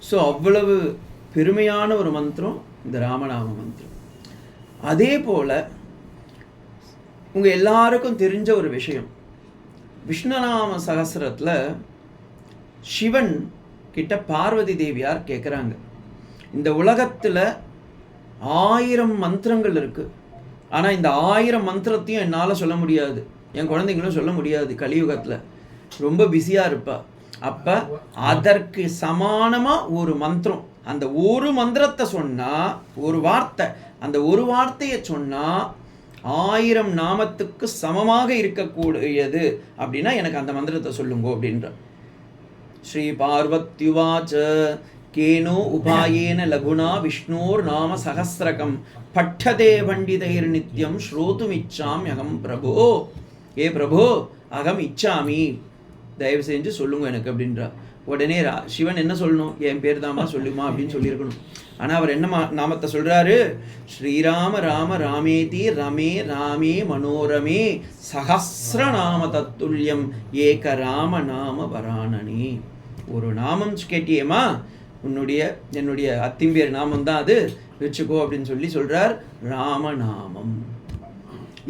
So அவ்வளவு பெருமையான ஒரு மந்திரம் இந்த ராமநாம மந்திரம். அதே போல் உங்கள் எல்லாருக்கும் தெரிஞ்ச ஒரு விஷயம், விஷ்ணுநாம சகஸ்ரத்தில் சிவன் கிட்ட பார்வதி தேவியார் கேட்குறாங்க, இந்த உலகத்தில் 1000 மந்திரங்கள் இருக்குது, ஆனால் இந்த 1000 மந்திரத்தையும் என்னால் சொல்ல முடியாது, என் குழந்தைங்களும் சொல்ல முடியாது, கலியுகத்தில் ரொம்ப பிஸியாக இருப்பா. அப்போ அதற்கு சமானமாக ஒரு மந்திரம், அந்த ஒரு மந்திரத்தை சொன்னால், ஒரு வார்த்தை, அந்த ஒரு வார்த்தையை சொன்னால் 1000 நாமத்துக்கு சமமாக இருக்கக்கூடியது அப்படின்னா எனக்கு அந்த மந்திரத்தை சொல்லுங்க அப்படின்ற. ஸ்ரீ பார்வத்யுவாச்ச கேனோ உபாயேன லகுனா விஷ்ணோர் நாம சகஸ்ரகம் பட்டதே பண்டிதைர் நித்யம் ஸ்ரோதுமிச்சாம் அகம் பிரபோ. ஏ பிரபோ, அகம் இச்சாமி, தயவு செஞ்சு சொல்லுங்க எனக்கு அப்படின்றா. உடனே சிவன் என்ன சொல்லணும், என் பேர் தாமா சொல்லுமா அப்படின்னு சொல்லியிருக்கணும். ஆனால் அவர் என்ன நாமத்தை சொல்கிறாரு, ஸ்ரீராம ராம ராமேதி ரமே ராமே மனோரமே சஹஸ்ரநாம தத்துல்யம் ஏக ராம நாம வராணனி. ஒரு நாமம் கேட்டியேமா, என்னுடைய அத்திம்பேர் நாமம் தான் அது, வச்சுக்கோ அப்படின்னு சொல்லி சொல்கிறார், ராமநாமம்.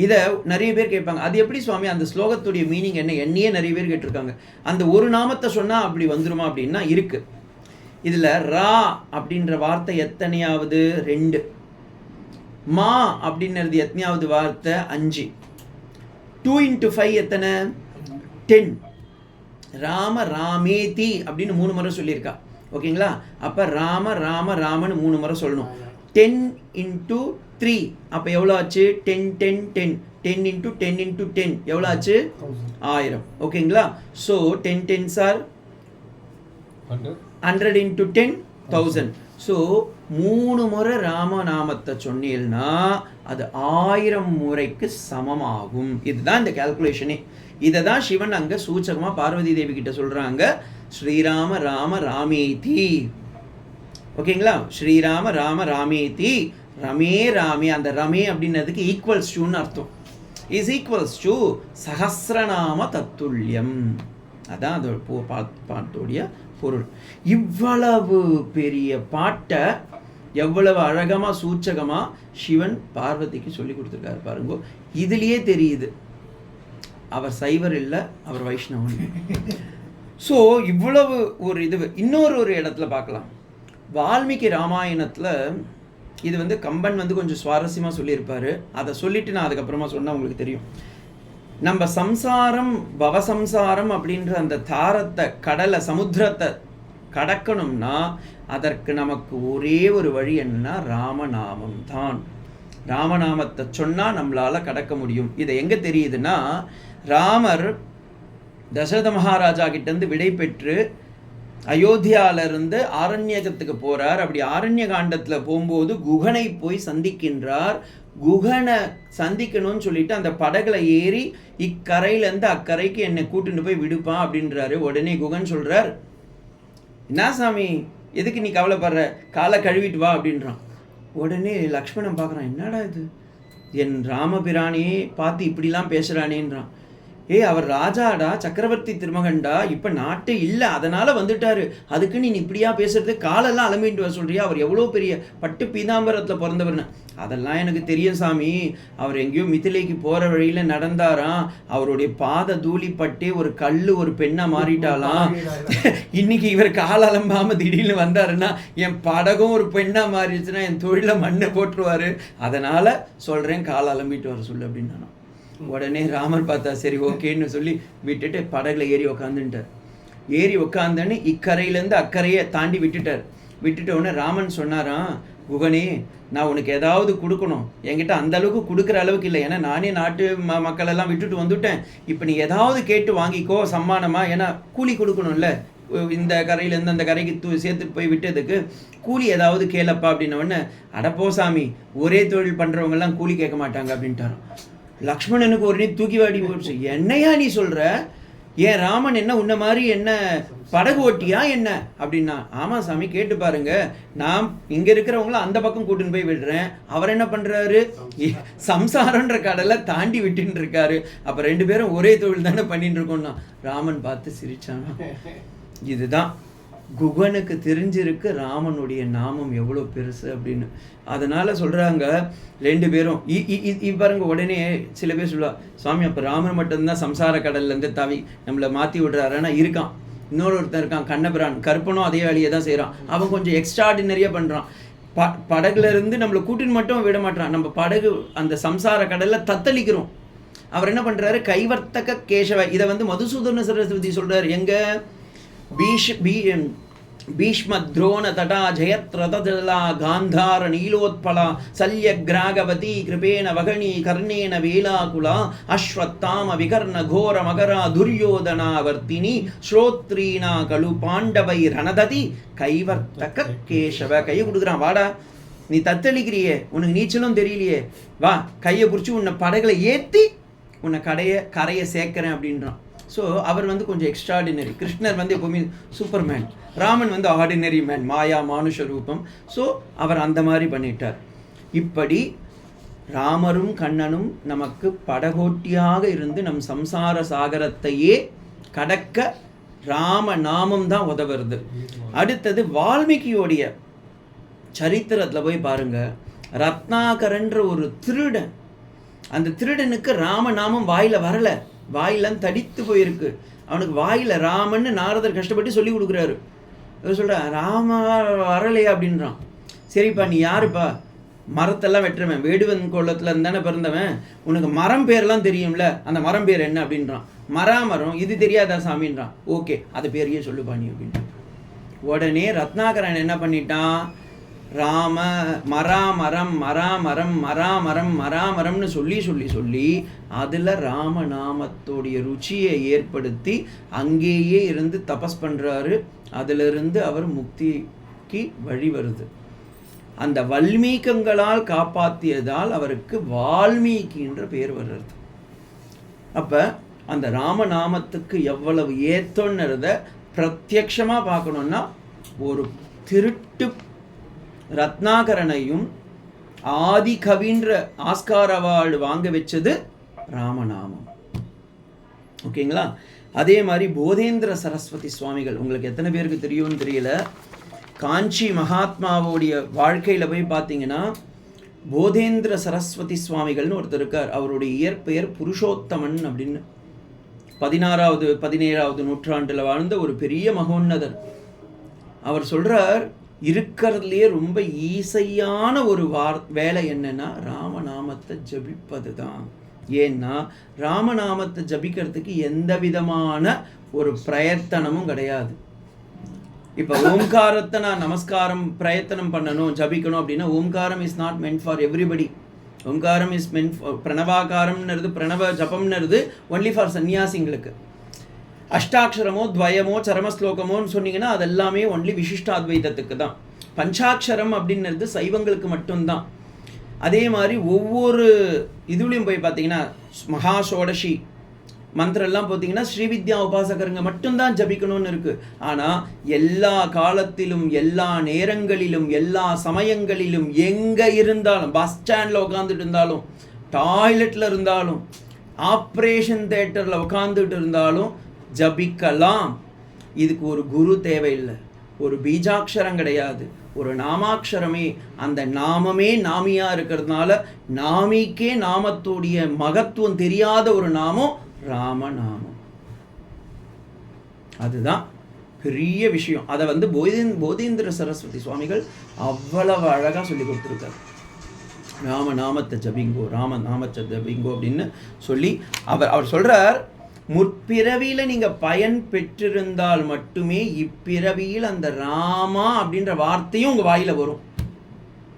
இதை நிறைய பேர் கேட்பாங்க, அது எப்படி சுவாமி, அந்த ஸ்லோகத்துடைய மீனிங் என்ன, என்னையே நிறைய பேர் கேட்டிருக்காங்க. அந்த ஒரு நாமத்தை சொன்னால் அப்படி வந்துருமா அப்படின்னா இருக்கு. இதில் ரா அப்படின்ற வார்த்தை எத்தனையாவது, 2. மா அப்படின்றது எத்தனையாவது வார்த்தை, 5. 2 × 5 எத்தனை, 10. ராம ராமேதி அப்படின்னு 3 முறை சொல்லியிருக்கா. ஓகேங்களா? அப்போ ராம ராம ராமன்னு 3 முறை சொல்லணும். 10 × 3 அப்போ எவ்வளோ ஆச்சு, 10 10 10. 10 × 10 × 10 எவ்வளோ ஆச்சு, 1000. ஓகேங்களா? So 10 10s are 100 × 10 1000. ஸோ 3 முறை ராமநாமத்தை சொன்னீங்கன்னா அது 1000 முறைக்கு சமமாகும். இதுதான் இந்த கால்குலேஷனே. இதை தான் சிவன் அங்கே சூச்சகமாக பார்வதி தேவி கிட்ட சொல்கிறாங்க, ஸ்ரீராம ராம ராமேதி. ஓகேங்களா? ஸ்ரீராம ராம ராமேதி ரமே ராமே, அந்த ரமே அப்படின்னதுக்கு ஈக்குவல்ஸ் டுன்னு அர்த்தம். இஸ் ஈக்குவல்ஸ் டு சஹஸ்ரநாம தத்துல்யம். அதான் அதோட பாட்டோடைய பொருள். இவ்வளவு பெரிய பாட்டை எவ்வளவு அழகமாக சூச்சகமாக சிவன் பார்வதிக்கு சொல்லி கொடுத்துருக்காரு பாருங்க. இதுலேயே தெரியுது அவர் சைவர் இல்லை, அவர் வைஷ்ணவன். ஸோ இவ்வளவு ஒரு இது இன்னொரு இடத்துல பார்க்கலாம். வால்மீகி ராமாயணத்தில் இது கம்பன் கொஞ்சம் சுவாரஸ்யமாக சொல்லியிருப்பார். அதை சொல்லிவிட்டு நான் அதுக்கப்புறமா சொன்னால் உங்களுக்கு தெரியும். நம்ம சம்சாரம் பவசம்சாரம் அப்படின்ற அந்த தாரத்தை, கடலை, சமுத்திரத்தை கடக்கணும்னா அதற்கு நமக்கு ஒரே ஒரு வழி என்னன்னா ராமநாமம் தான். ராமநாமத்தை சொன்னால் நம்மளால் கடக்க முடியும். இதை எங்கே தெரியுதுன்னா, ராமர் தசரத மகாராஜா கிட்டேருந்து விடை பெற்று அயோத்தியாவிலிருந்து ஆரண்யகத்துக்கு போகிறார். அப்படி ஆரண்ய காண்டத்தில் போகும்போது குகனை போய் சந்திக்கின்றார். குகனை சந்திக்கணும்னு சொல்லிட்டு அந்த படகுல ஏறி இக்கரையிலேருந்து அக்கரைக்கு என்னை கூட்டிட்டு போய் விடுப்பான் அப்படின்றாரு. உடனே குகன் சொல்கிறார், என்ன சாமி, எதுக்கு நீ கவலைப்படுற, காலை கழுவிட்டு வா அப்படின்றான். உடனே லக்ஷ்மணன் பார்க்குறான், என்னடா இது, என் ராமபிரானியே பார்த்து இப்படிலாம் பேசுகிறானேன்றான். அவர் ராஜாடா, சக்கரவர்த்தி திருமகன்டா, இப்போ நாட்டே இல்லை, அதனால் வந்துட்டாரு, அதுக்கு நீ இப்படியா பேசுறது, காலெல்லாம் அலம்பிட்டு வர சொல்றியா, அவர் எவ்வளோ பெரிய பட்டு பீதாம்பரத்தில் பிறந்தவர்னு. அதெல்லாம் எனக்கு தெரியும் சாமி, அவர் எங்கேயோ மிதிலைக்கு போகிற வழியில் நடந்தாராம், அவருடைய பாத தூளி பட்டே ஒரு கல் ஒரு பெண்ணாக மாறிட்டாலாம். இன்னைக்கு இவர் கால் அலம்பாமல் திடீர்னு வந்தாருன்னா என் படகும் ஒரு பெண்ணாக மாறிடுச்சுன்னா என் தொழிலை மண்ணை போட்டுருவார், அதனால் சொல்கிறேன் கால் அலம்பிட்டு வர சொல்லு அப்படின்னா. உடனே ராமர் பார்த்தா சரி ஓகேன்னு சொல்லி விட்டுட்டு படகுல ஏறி உக்காந்துட்டார். ஏறி உக்காந்துன்னு இக்கரையிலேருந்து அக்கறையை தாண்டி விட்டுட்டார். விட்டுட்ட உடனே ராமன் சொன்னாராம், குகனே, நான் உனக்கு ஏதாவது கொடுக்கணும், என்கிட்ட அந்த அளவுக்கு கொடுக்குற அளவுக்கு இல்லை, ஏன்னா நானே நாட்டு மக்களெல்லாம் விட்டுட்டு வந்துட்டேன், இப்போ நீ ஏதாவது கேட்டு வாங்கிக்கோ சம்மானமா, ஏன்னா கூலி கொடுக்கணும்ல, இந்த கரையிலேருந்து அந்த கரைக்கு சேர்த்துட்டு போய் விட்டதுக்கு கூலி ஏதாவது கேளப்பா அப்படின்னவொடனே, அடப்போ சாமி, ஒரே தொழில் பண்ணுறவங்கெல்லாம் கூலி கேட்க மாட்டாங்க அப்படின்ட்டாராம். லக்ஷ்மணனுக்கு ஒரு நீ தூக்கி வாடி போச்சு, என்னையா நீ சொல்கிற, ஏன் ராமன் என்ன உன்ன மாதிரி என்ன படகு ஓட்டியா என்ன அப்படின்னா. ஆமாம் சாமி, கேட்டு பாருங்க, நான் இங்கே இருக்கிறவங்கள அந்த பக்கம் கூட்டின்னு போய் விடுறேன், அவர் என்ன பண்ணுறாரு, சம்சாரன்ற கடலை தாண்டி விட்டுன்னு இருக்காரு, அப்போ 2 பேரும் ஒரே தொழில் தானே பண்ணிட்டு இருக்கோம்னா. ராமன் பார்த்து சிரிச்சானா. இதுதான் குகனுக்கு தெரிஞ்சிருக்கு ராமனுடைய நாமம் எவ்வளோ பெருசு அப்படின்னு. அதனால் சொல்கிறாங்க 2 பேரும் பாருங்க. உடனே சில பேர் சொல்லுவா, சுவாமி அப்போ ராமன் மட்டும்தான் சம்சார கடல்லேருந்து தவி நம்மளை மாற்றி விடுறாருன்னா இருக்கான். இன்னொருத்தன் இருக்கான் கண்ணபிரான், கருப்பனும் அதே வேலையை தான் செய்கிறான். அவன் கொஞ்சம் எக்ஸ்ட்ராடினரியாக பண்ணுறான். படகுல இருந்து நம்மளை கூட்டின்னு மட்டும் விட மாட்டான். நம்ம படகு அந்த சம்சார கடலில் தத்தளிக்கிறோம். அவர் என்ன பண்ணுறாரு, கைவர்த்தக கேசவ. இதை மதுசூதன சரஸ்வதி சொல்கிறார். எங்கே பீஷ்ம துரோண தடா ஜெயத்ரதலா காந்தார நீலோத்பலா சல்ய கிராகவதி கிருபேண வகனி கர்ணேன வேலாகுலா அஸ்வத்தாம விகர்ண கோர மகரா துரியோதனா வர்த்தினி ஸ்ரோத்ரீனா கலு பாண்டவை ரணததி கைவர்த்தக கேசவ. கையை கொடுக்குறான், வாடா நீ தத்தளிக்கிறியே, உனக்கு நீச்சலும் தெரியலையே, வா கையை பிடிச்சி உன்னை படகுல ஏற்றி உன்னை கரையை சேர்க்கிறேன் அப்படின்றான். ஸோ அவர் கொஞ்சம் எக்ஸ்ட்ராடினரி. கிருஷ்ணர் எப்போவுமே சூப்பர்மேன், ராமன் ஆர்டினரி மேன், மாயா மானுஷ ரூபம். ஸோ அவர் அந்த மாதிரி பண்ணிட்டார். இப்படி ராமரும் கண்ணனும் நமக்கு படகோட்டியாக இருந்து நம் சம்சார சாகரத்தையே கடக்க ராம நாமம் தான் உதவுறது. அடுத்தது வால்மீகியோடைய சரித்திரத்தில் போய் பாருங்க. ரத்னாகரன்ற ஒரு திருடன், அந்த திருடனுக்கு ராமநாமம் வாயில் வரலை, வாயிலாம் தடித்து போயிருக்கு. அவனுக்கு வாயில் ராமன்னு நாரதர் கஷ்டப்பட்டு சொல்லி கொடுக்குறாரு. அவர் சொல்கிறான், ராம வரலையா அப்படின்றான். சரிப்பா நீ யாருப்பா, மரத்தெல்லாம் வெட்டுறவன், வேடுவன் கோலத்தில் இருந்தானே பிறந்தவன், உனக்கு மரம் பேரெல்லாம் தெரியும்ல, அந்த மரம் பேர் என்ன அப்படின்றான். மரம் இது தெரியாதா சாமின்றான். ஓகே அது பேரையே சொல்லுப்பா நீ அப்படின்றான். உடனே ரத்னாகரன் என்ன பண்ணிட்டான், ராம மராமரம் மராமரம் மராமரம் மராமரம்னு சொல்லி சொல்லி சொல்லி அதில் ராமநாமத்தோடைய ருச்சியை ஏற்படுத்தி அங்கேயே இருந்து தபஸ் பண்ணுறாரு. அதிலிருந்து அவர் முக்திக்கு வழி வருது. அந்த வல்மீகங்களால் காப்பாற்றியதால் அவருக்கு வால்மீகின்ற பேர் வர்றது. அப்போ அந்த ராமநாமத்துக்கு எவ்வளவு ஏத்தோன்னுறத பிரத்யக்ஷமாக பார்க்கணுன்னா ஒரு திருட்டு ரத்னாகரனையும் ஆதி கவின்ற ஆஸ்கார் அவார்டு வாங்க வச்சது ராமநாமம். ஓகேங்களா? அதே மாதிரி போதேந்திர சரஸ்வதி சுவாமிகள், உங்களுக்கு எத்தனை பேருக்கு தெரியும்னு தெரியல, காஞ்சி மகாத்மாவோடைய வாழ்க்கையில் போய் பார்த்தீங்கன்னா போதேந்திர சரஸ்வதி சுவாமிகள்னு ஒருத்தர் இருக்கார். அவருடைய இயற்பெயர் புருஷோத்தமன் அப்படின்னு. 16வது 17வது நூற்றாண்டில் வாழ்ந்த ஒரு பெரிய மகோன்னதர். அவர் சொல்கிறார், இருக்கிறதுலையே ரொம்ப ஈஸியான ஒரு வேலை என்னன்னா ராமநாமத்தை ஜபிப்பது தான். ஏன்னா ராமநாமத்தை ஜபிக்கிறதுக்கு எந்த விதமான ஒரு பிரயத்தனமும் கிடையாது. இப்போ ஓம்காரத்தை நான் நமஸ்காரம் பிரயத்தனம் பண்ணணும் ஜபிக்கணும் அப்படின்னா ஓம்காரம் is not meant for everybody. ஓம்காரம் இஸ் மென்ட் பிரணவாகாரம்ன்றது பிரணவ ஜபம்ன்றது ஒன்லி ஃபார் சன்னியாசிங்களுக்கு. அஷ்டாட்சரமோ துவயமோ சரமஸ்லோகமோன்னு சொன்னீங்கன்னா அது எல்லாமே ஒன்லி விசிஷ்டாத்வைதத்துக்கு தான். பஞ்சாட்சரம் அப்படின்றது சைவங்களுக்கு மட்டும்தான். அதே மாதிரி ஒவ்வொரு இதுலேயும் போய் பார்த்தீங்கன்னா மகாசோடசி மந்திரெல்லாம் பார்த்தீங்கன்னா ஸ்ரீவித்யா உபாசகருங்க மட்டும்தான் ஜபிக்கணும்னு இருக்குது. ஆனால் எல்லா காலத்திலும் எல்லா நேரங்களிலும் எல்லா சமயங்களிலும் எங்கே இருந்தாலும், பஸ் ஸ்டாண்டில் உட்காந்துட்டு இருந்தாலும், டாய்லெட்டில் இருந்தாலும், ஆப்ரேஷன் தேட்டரில் உட்காந்துட்டு இருந்தாலும் ஜபிக்கலாம். இதுக்கு ஒரு குரு தேவையில்லை, ஒரு பீஜாட்சரம் கிடையாது, ஒரு நாமாட்சரமே. அந்த நாமமே நாமியாக இருக்கிறதுனால நாமிக்கே நாமத்துடைய மகத்துவம் தெரியாத ஒரு நாமம் ராமநாமம். அதுதான் பெரிய விஷயம். அதை போதேந்திர சரஸ்வதி சுவாமிகள் அவ்வளவு அழகாக சொல்லி கொடுத்துருக்காரு. ராமநாமத்தை ஜபிங்கோ, ராமநாமத்தை ஜபிங்கோ அப்படின்னு சொல்லி அவர் சொல்கிறார், முற்பிறவியில் நீங்கள் பயன் பெற்றிருந்தால் மட்டுமே இப்பிறவியில் அந்த ராமா அப்படின்ற வார்த்தையும் உங்கள் வாயில் வரும்,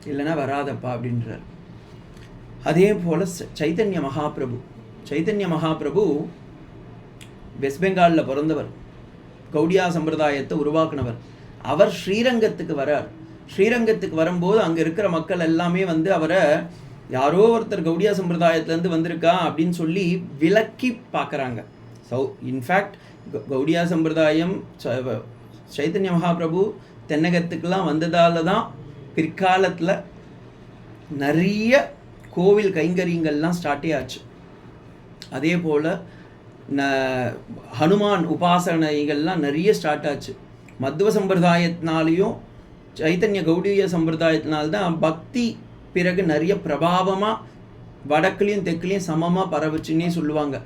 இல்லைன்னா வராதப்பா அப்படின்றார். அதே போல் சைத்தன்ய மகாபிரபு வெஸ்ட் பெங்காலில் பிறந்தவர், கௌடியா சம்பிரதாயத்தை உருவாக்குனவர். அவர் ஸ்ரீரங்கத்துக்கு வரார். ஸ்ரீரங்கத்துக்கு வரும்போது அங்கே இருக்கிற மக்கள் எல்லாமே அவரை யாரோ ஒருத்தர் கௌடியா சம்பிரதாயத்துலேருந்து வந்திருக்கா அப்படின்னு சொல்லி விலக்கி பார்க்குறாங்க. இன்ஃபேக்ட் கௌடியா சம்பிரதாயம் சைத்தன்ய மகாபிரபு தென்னகத்துக்கெல்லாம் வந்ததால தான் பிற்காலத்தில் நிறைய கோவில் கைங்கரியங்கள்லாம் ஸ்டார்ட்டே ஆச்சு. அதே போல் ஹனுமான் உபாசனைகள்லாம் நிறைய ஸ்டார்ட் ஆச்சு. மத்வ சம்பிரதாயத்தினாலையும் சைத்தன்ய கௌடிய சம்பிரதாயத்தினால்தான் பக்தி பிறகு நிறைய பிரபாவமாக வடக்குலேயும் தெற்குலேயும் சமமாக பரவுச்சுன்னே சொல்லுவாங்க.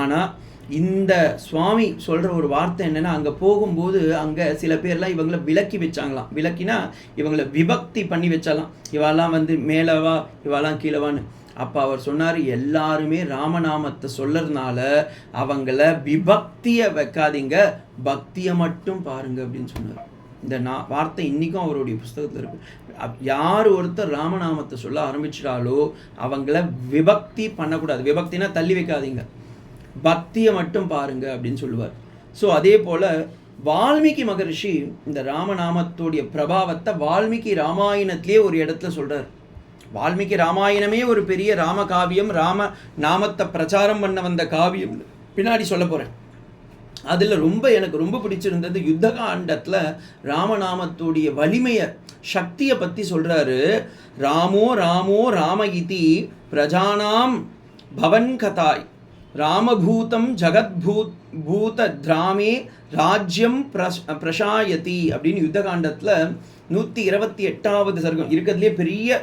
ஆனால் இந்த சுவாமி சொல்கிற ஒரு வார்த்தை என்னென்னா, அங்கே போகும்போது அங்கே சில பேர்லாம் இவங்களை விலக்கி வச்சாங்களாம். விலக்கினா இவங்களை விபக்தி பண்ணி வச்சாலாம். இவாலாம் வந்து மேலவா, இவாலாம் கீழவான்னு. அப்போ அவர் சொன்னார், எல்லாருமே ராமநாமத்தை சொல்லறதுனால அவங்கள விபக்தியை வைக்காதீங்க, பக்தியை மட்டும் பாருங்க அப்படின்னு சொன்னார். இந்த வார்த்தை இன்றைக்கும் அவருடைய புஸ்தகத்தில் இருக்குது. யார் ஒருத்தர் ராமநாமத்தை சொல்ல ஆரம்பிச்சிட்டாலோ அவங்கள விபக்தி பண்ணக்கூடாது. விபக்தினா தள்ளி வைக்காதீங்க, பக்தியை மட்டும் பாருங்க அப்படின்னு சொல்லுவார். ஸோ அதே போல் வால்மீகி மகரிஷி இந்த ராமநாமத்துடைய பிரபாவத்தை வால்மீகி ராமாயணத்திலே ஒரு இடத்துல சொல்கிறார். வால்மீகி ராமாயணமே ஒரு பெரிய ராம காவியம், ராம நாமத்தை பிரச்சாரம் பண்ண வந்த காவியம் பின்னாடி சொல்ல போகிறேன். அதில் எனக்கு ரொம்ப பிடிச்சிருந்தது யுத்த காண்டத்தில் ராமநாமத்துடைய வலிமையை, சக்தியை பற்றி சொல்கிறாரு. ராமோ ராமோ ராம இதி பிரஜானாம் பவன் கதாய் ராமபூதம் ஜகத்பூத திராமே ராஜ்யம் பிரசாயதி அப்படின்னு யுத்த காண்டத்தில் 128வது சர்க்கம் இருக்கிறதுலே பெரிய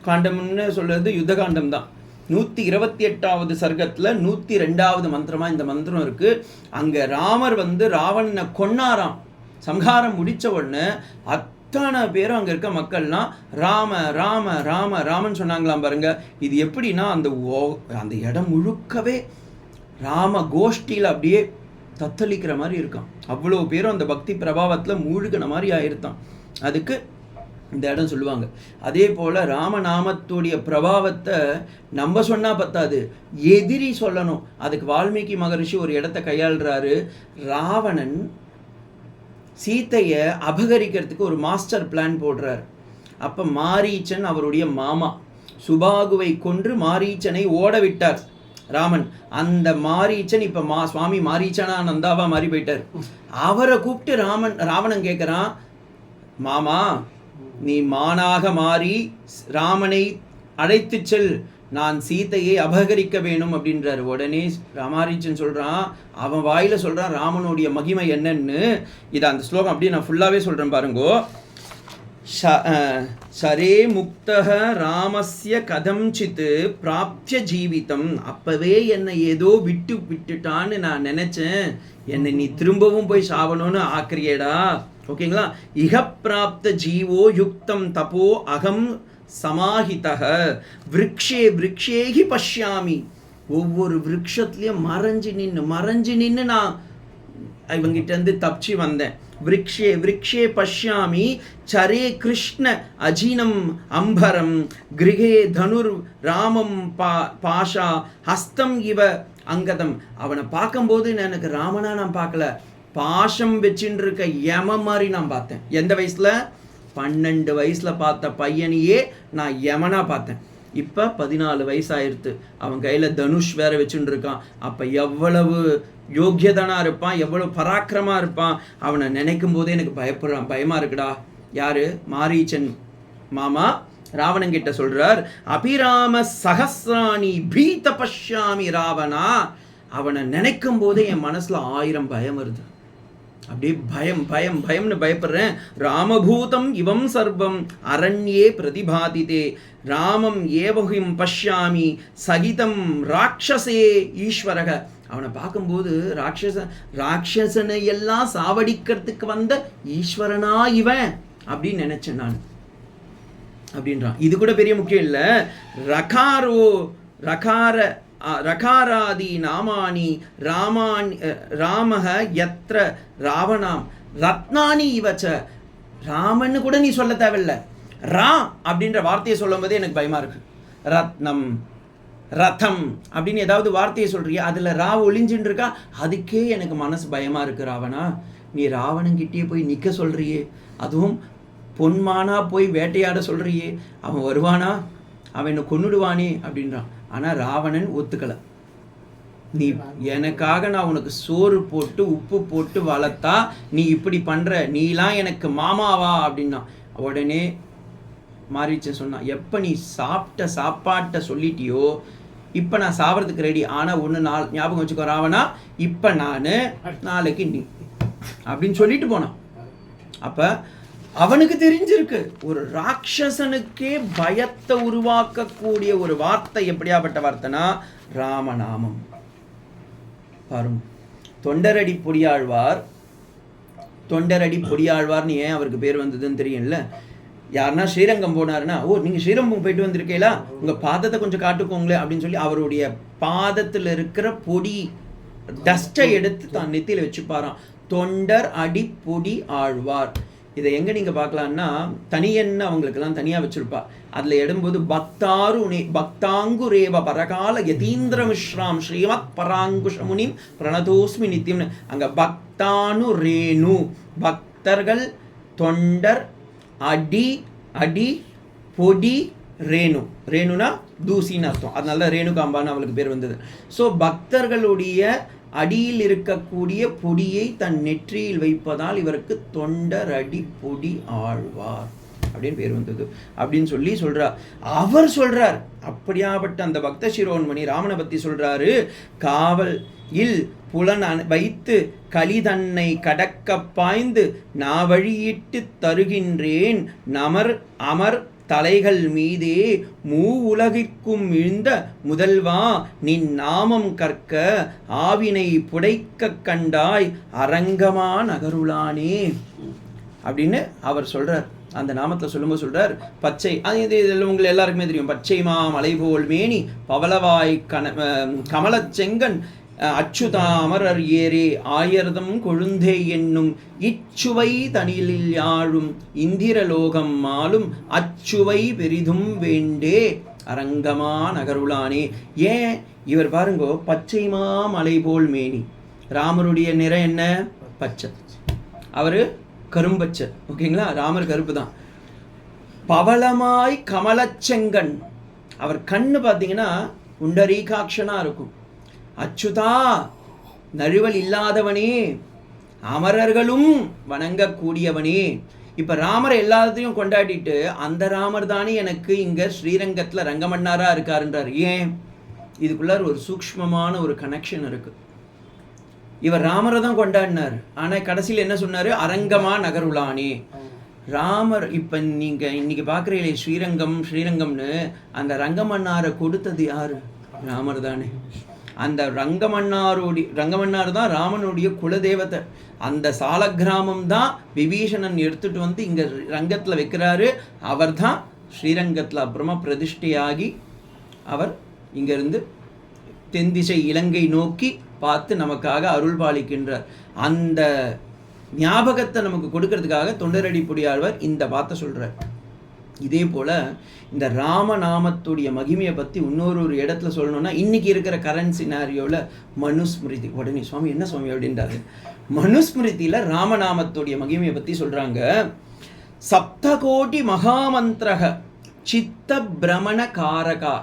காண்டம்னு சொல்கிறது யுத்த காண்டம் தான். 128வது சர்க்கத்தில் 102வது மந்திரமாக இந்த மந்திரம் இருக்குது. அங்கே ராமர் வந்து ராவணனை கொன்னாராம். சம்ஹாரம் முடித்த உடனே அத்தனை பேரும் அங்கே இருக்க மக்கள்லாம் ராம ராம ராம ராமன் சொன்னாங்களாம் பாருங்க. இது எப்படின்னா அந்த இடம் முழுக்கவே ராம கோஷ்டியில் அப்படியே தத்தளிக்கிற மாதிரி இருக்கான். அவ்வளோ பேரும் அந்த பக்தி பிரபாவத்தில் மூழ்கின மாதிரி ஆயிருத்தான். அதுக்கு இந்த இடம் சொல்லுவாங்க. அதே போல் ராமநாமத்துடைய பிரபாவத்தை நம்ம சொன்னால் பத்தாது, எதிரி சொல்லணும். அதுக்கு வால்மீகி மகரிஷி ஒரு இடத்த கையாளுறாரு. ராவணன் சீத்தையை அபகரிக்கிறதுக்கு ஒரு மாஸ்டர் பிளான் போடுறார். அப்போ மாரீச்சன் அவருடைய மாமா சுபாகுவை கொன்று மாரீச்சனை ஓட விட்டார் ராமன். அந்த மாரீச்சன் இப்போ சுவாமி மாரீச்சனா நந்தாவா மாறி போயிட்டார். அவரை கூப்பிட்டு ராவணன் கேட்குறான், மாமா நீ மானாக மாறி ராமனை அழைத்து செல், நான் சீத்தையை அபகரிக்க வேணும் அப்படின்றாரு. உடனே ராமாரீச்சன் சொல்கிறான், அவன் வாயில் சொல்கிறான் ராமனுடைய மகிமை என்னன்னு. இதை அந்த ஸ்லோகம் அப்படியே நான் ஃபுல்லாகவே சொல்கிறேன் பாருங்கோ. சரே முக்தக ராமஸ்ய கதம்சித்து பிராப்திய ஜீவிதம். அப்போவே என்னை ஏதோ விட்டுட்டான்னு நான் நினச்சேன், என்னை நீ திரும்பவும் போய் சாவணும்னு ஆக்கிரியேடா. ஓகேங்களா. இக பிராப்த ஜீவோ யுக்தம் தபோ அகம் சமாஹிதக விரக்ஷே விரக்ஷேகி பஷ்யாமி. ஒவ்வொரு விரக்ஷத்துலேயும் மறைஞ்சு நின்று நான் இவங்கிட்டேருந்து தப்பிச்சு வந்தேன். விரக்ஷே விரக்ஷே பஷ்யாமி சரே கிருஷ்ண அஜினம் அம்பரம் கிரகே தனுர் ராமம் பாஷா ஹஸ்தம் இவ அங்கதம். அவனை பார்க்கும்போது எனக்கு ராமனா நான் பார்க்கல, பாஷம் வச்சுட்டு இருக்க யம மாதிரி நான் பார்த்தேன். எந்த வயசில்? 12 வயசில் பார்த்த பையனையே நான் யமனா பார்த்தேன். இப்போ 14 வயசாயிருத்து, அவன் கையில் தனுஷ் வேற வச்சுட்டு இருக்கான். அப்போ எவ்வளவு யோக்கியதானா இருப்பான், எவ்வளவு பராக்கிரமாக இருப்பான். அவனை நினைக்கும் போதே எனக்கு பயமாக இருக்குடா. யாரு? மாரீச்சன் மாமா ராவணன் கிட்ட சொல்றார், அபிராம சகஸ்ராணி பீத பஷ்யாமி ராவணா. அவனை நினைக்கும் போதே என் மனசுல 1000 பயம் வருது. அப்படியே பயம்னு பயப்படுறேன். ராமபூதம் இவம் சர்வம் அரண்யே பிரதிபாதிதே ராமம் ஏவஹிம் பஷ்யாமி சகிதம் ராட்சசே ஈஸ்வரக. அவனை பார்க்கும்போது ராட்சசனை எல்லாம் சாவடிக்கிறதுக்கு வந்த ஈஸ்வரனா இவன் அப்படின்னு நினைச்சேன் நான் அப்படின்றான். இது கூட பெரிய முக்கியம் இல்லை. ரகாராதி நாமானி ராமஹ யத்ர ராவணாம் ரத்னானி இவச்ச. ராமன்னு கூட நீ சொல்ல தேவையில்ல, ரா அப்படின்ற வார்த்தையை சொல்லும் போதே எனக்கு பயமா இருக்கு. ரத்னம் ரதம் அப்படின்னு ஏதாவது வார்த்தையை சொல்றியா, அதுல ரா ஒளிஞ்சுட்டு இருக்கா, அதுக்கே எனக்கு மனசு பயமா இருக்கு. ராவணா, நீ ராவணங்கிட்டே போய் நிக்க சொல்றியே, அதுவும் பொன்மானா போய் வேட்டையாட சொல்றியே, அவன் வருவானா, அவன் என்ன கொன்னுடுவானே அப்படின்றான். ஆனால் ராவணன் ஒத்துக்கலை. நீ எனக்காக நான் உனக்கு சோறு போட்டு உப்பு போட்டு வளர்த்தா நீ இப்படி பண்ணுற, நீலாம் எனக்கு மாமாவா அப்படின்னா. உடனே மாரீச்சன் சொன்னான், எப்போ நீ சாப்பிட்ட சாப்பாட்டை சொல்லிட்டியோ இப்போ நான் சாப்பிட்றதுக்கு ரெடி. ஆனால் ஒன்று ஞாபகம் வச்சுக்கோ ராவணா, இப்போ நான் நாளைக்கு நீ அப்படின்னு சொல்லிட்டு போனான். அப்போ அவனுக்கு தெரிஞ்சிருக்கு ஒரு ராட்சசனுக்கே பயத்தை உருவாக்கக்கூடிய ஒரு வார்த்தை எப்படியாப்பட்ட வார்த்தைனா ராமநாமம். பாருங்க, தொண்டரடி பொடியாழ்வார்னு ஏன் அவருக்கு பேர் வந்ததுன்னு தெரியும்ல. யாருன்னா ஸ்ரீரங்கம் போனாருன்னா, ஓ நீங்கள் ஸ்ரீரங்கம் போயிட்டு வந்திருக்கீங்களா, உங்கள் பாதத்தை கொஞ்சம் காட்டுக்கோங்களே அப்படின்னு சொல்லி அவருடைய பாதத்தில் இருக்கிற பொடி டஸ்ட்டை எடுத்து தான் நெத்தியில் வச்சுப்பாராம். தொண்டர் அடி பொடி ஆழ்வார். இதை எங்கே நீங்கள் பார்க்கலான்னா தனியன்னு அவங்களுக்கெல்லாம் தனியாக வச்சுருப்பா. அதில் எடும்போது பக்தாங்குரேவ பரகால யதீந்திர மிஸ்ராம் ஸ்ரீமத் பராங்குஷமுனிம் பிரணதோஸ்மி நித்தியம்னு அங்கே பக்தானு ரேணு, பக்தர்கள், தொண்டர், அடி பொடி ரேணு. ரேணுனா தூசின்னு அர்த்தம், அதனால தான் ரேணுகாம்பான்னு அவளுக்கு பேர் வந்தது. ஸோ பக்தர்களுடைய அடியில் இருக்கக்கூடிய பொடியை தன் நெற்றியில் வைப்பதால் இவருக்கு தொண்டர் அடி பொடி ஆழ்வார் அப்படின்னு பேர் வந்தது அப்படின்னு சொல்லி சொல்றார். அவர் சொல்றார், அப்படியாப்பட்ட அந்த பக்த சிரோன்மணி ராமனை பத்தி சொல்றாரு. காவல் இல் புலன் வைத்து கலிதன்னை கடக்க பாய்ந்து நாவழியிட்டு தருகின்றேன் நமர் அமர் தலைகள் மீதே மூ உலகிற்கும் இழ்ந்த முதல்வா நின் நாமம் கற்க ஆவினை புடைக்க கண்டாய் அரங்கமா நகருளானே அப்படின்னு அவர் சொல்றார். அந்த நாமத்தில் சொல்லும்போது சொல்றார், பச்சை, இதில் உங்களுக்கு எல்லாருக்குமே தெரியும், பச்சை மா மலை போல் மேனி பவளவாய் கமலச்செங்கன் அச்சுதா அமரர் ஏரே ஆயர்தம் கொழுந்தே என்னும் இச்சுவை தனிலில் யாழும் இந்திரலோகம் மாலும் அச்சுவை பெரிதும் வேண்டே அரங்கமா நகருளானே. ஏன் இவர் பாருங்கோ, பச்சைமா மலை போல் மேனி. ராமருடைய நிறம் என்ன? பச்சை. அவர் கரும்பச்சை. ஓகேங்களா, ராமர் கருப்பு தான். பவளமாய் கமலச்செங்கன், அவர் கண்ணு பார்த்தீங்கன்னா உண்டரீகாட்சனா இருக்கும். அச்சுதா நழுவல் இல்லாதவனே, அமரர்களும் வணங்கக்கூடியவனே. இப்போ ராமரை எல்லாத்தையும் கொண்டாடிட்டு அந்த ராமர் தானே எனக்கு இங்கே ஸ்ரீரங்கத்தில் ரங்கமன்னாரா இருக்காருன்றார். ஏன்? இதுக்குள்ளார ஒரு சூக்ஷ்மமான ஒரு கனெக்ஷன் இருக்கு. இவர் ராமரை தான் கொண்டாடினார், ஆனால் கடைசியில் என்ன சொன்னார்? அரங்கமா நகருளானே. ராமர் இப்போ நீங்கள் இன்னைக்கு பார்க்குறீங்களே ஸ்ரீரங்கம்னு, அந்த ரங்கமன்னாரை கொடுத்தது யாரு? ராமர் தானே. அந்த ரங்கமன்னார் தான் ராமனுடைய குலதேவத்தை. அந்த சால கிராமம் தான் விபீஷணன் எடுத்துட்டு வந்து இங்கே ரங்கத்தில் வைக்கிறாரு. அவர் தான் ஸ்ரீரங்கத்தில் அப்புறமா பிரதிஷ்டையாகி அவர் இங்கிருந்து தென்திசை இலங்கை நோக்கி பார்த்து நமக்காக அருள் பாலிக்கின்றார். அந்த ஞாபகத்தை நமக்கு கொடுக்கறதுக்காக தொண்டரடி பொடியாழ்வார் இந்த வார்த்தை சொல்றார். இதே போல இந்த ராமநாமத்துடைய மகிமையை பற்றி இன்னொரு இடத்துல சொல்லணும்னா, இன்னைக்கு இருக்கிற கரண்ட் சினாரியோவில் மனுஸ்மிருதி. உடனே சுவாமி என்ன சுவாமி அப்படின்றாரு. மனுஸ்மிருதியில் ராமநாமத்துடைய மகிமையை பற்றி சொல்கிறாங்க. சப்தகோட்டி மகாமந்திரக சித்த பிரமண காரகா.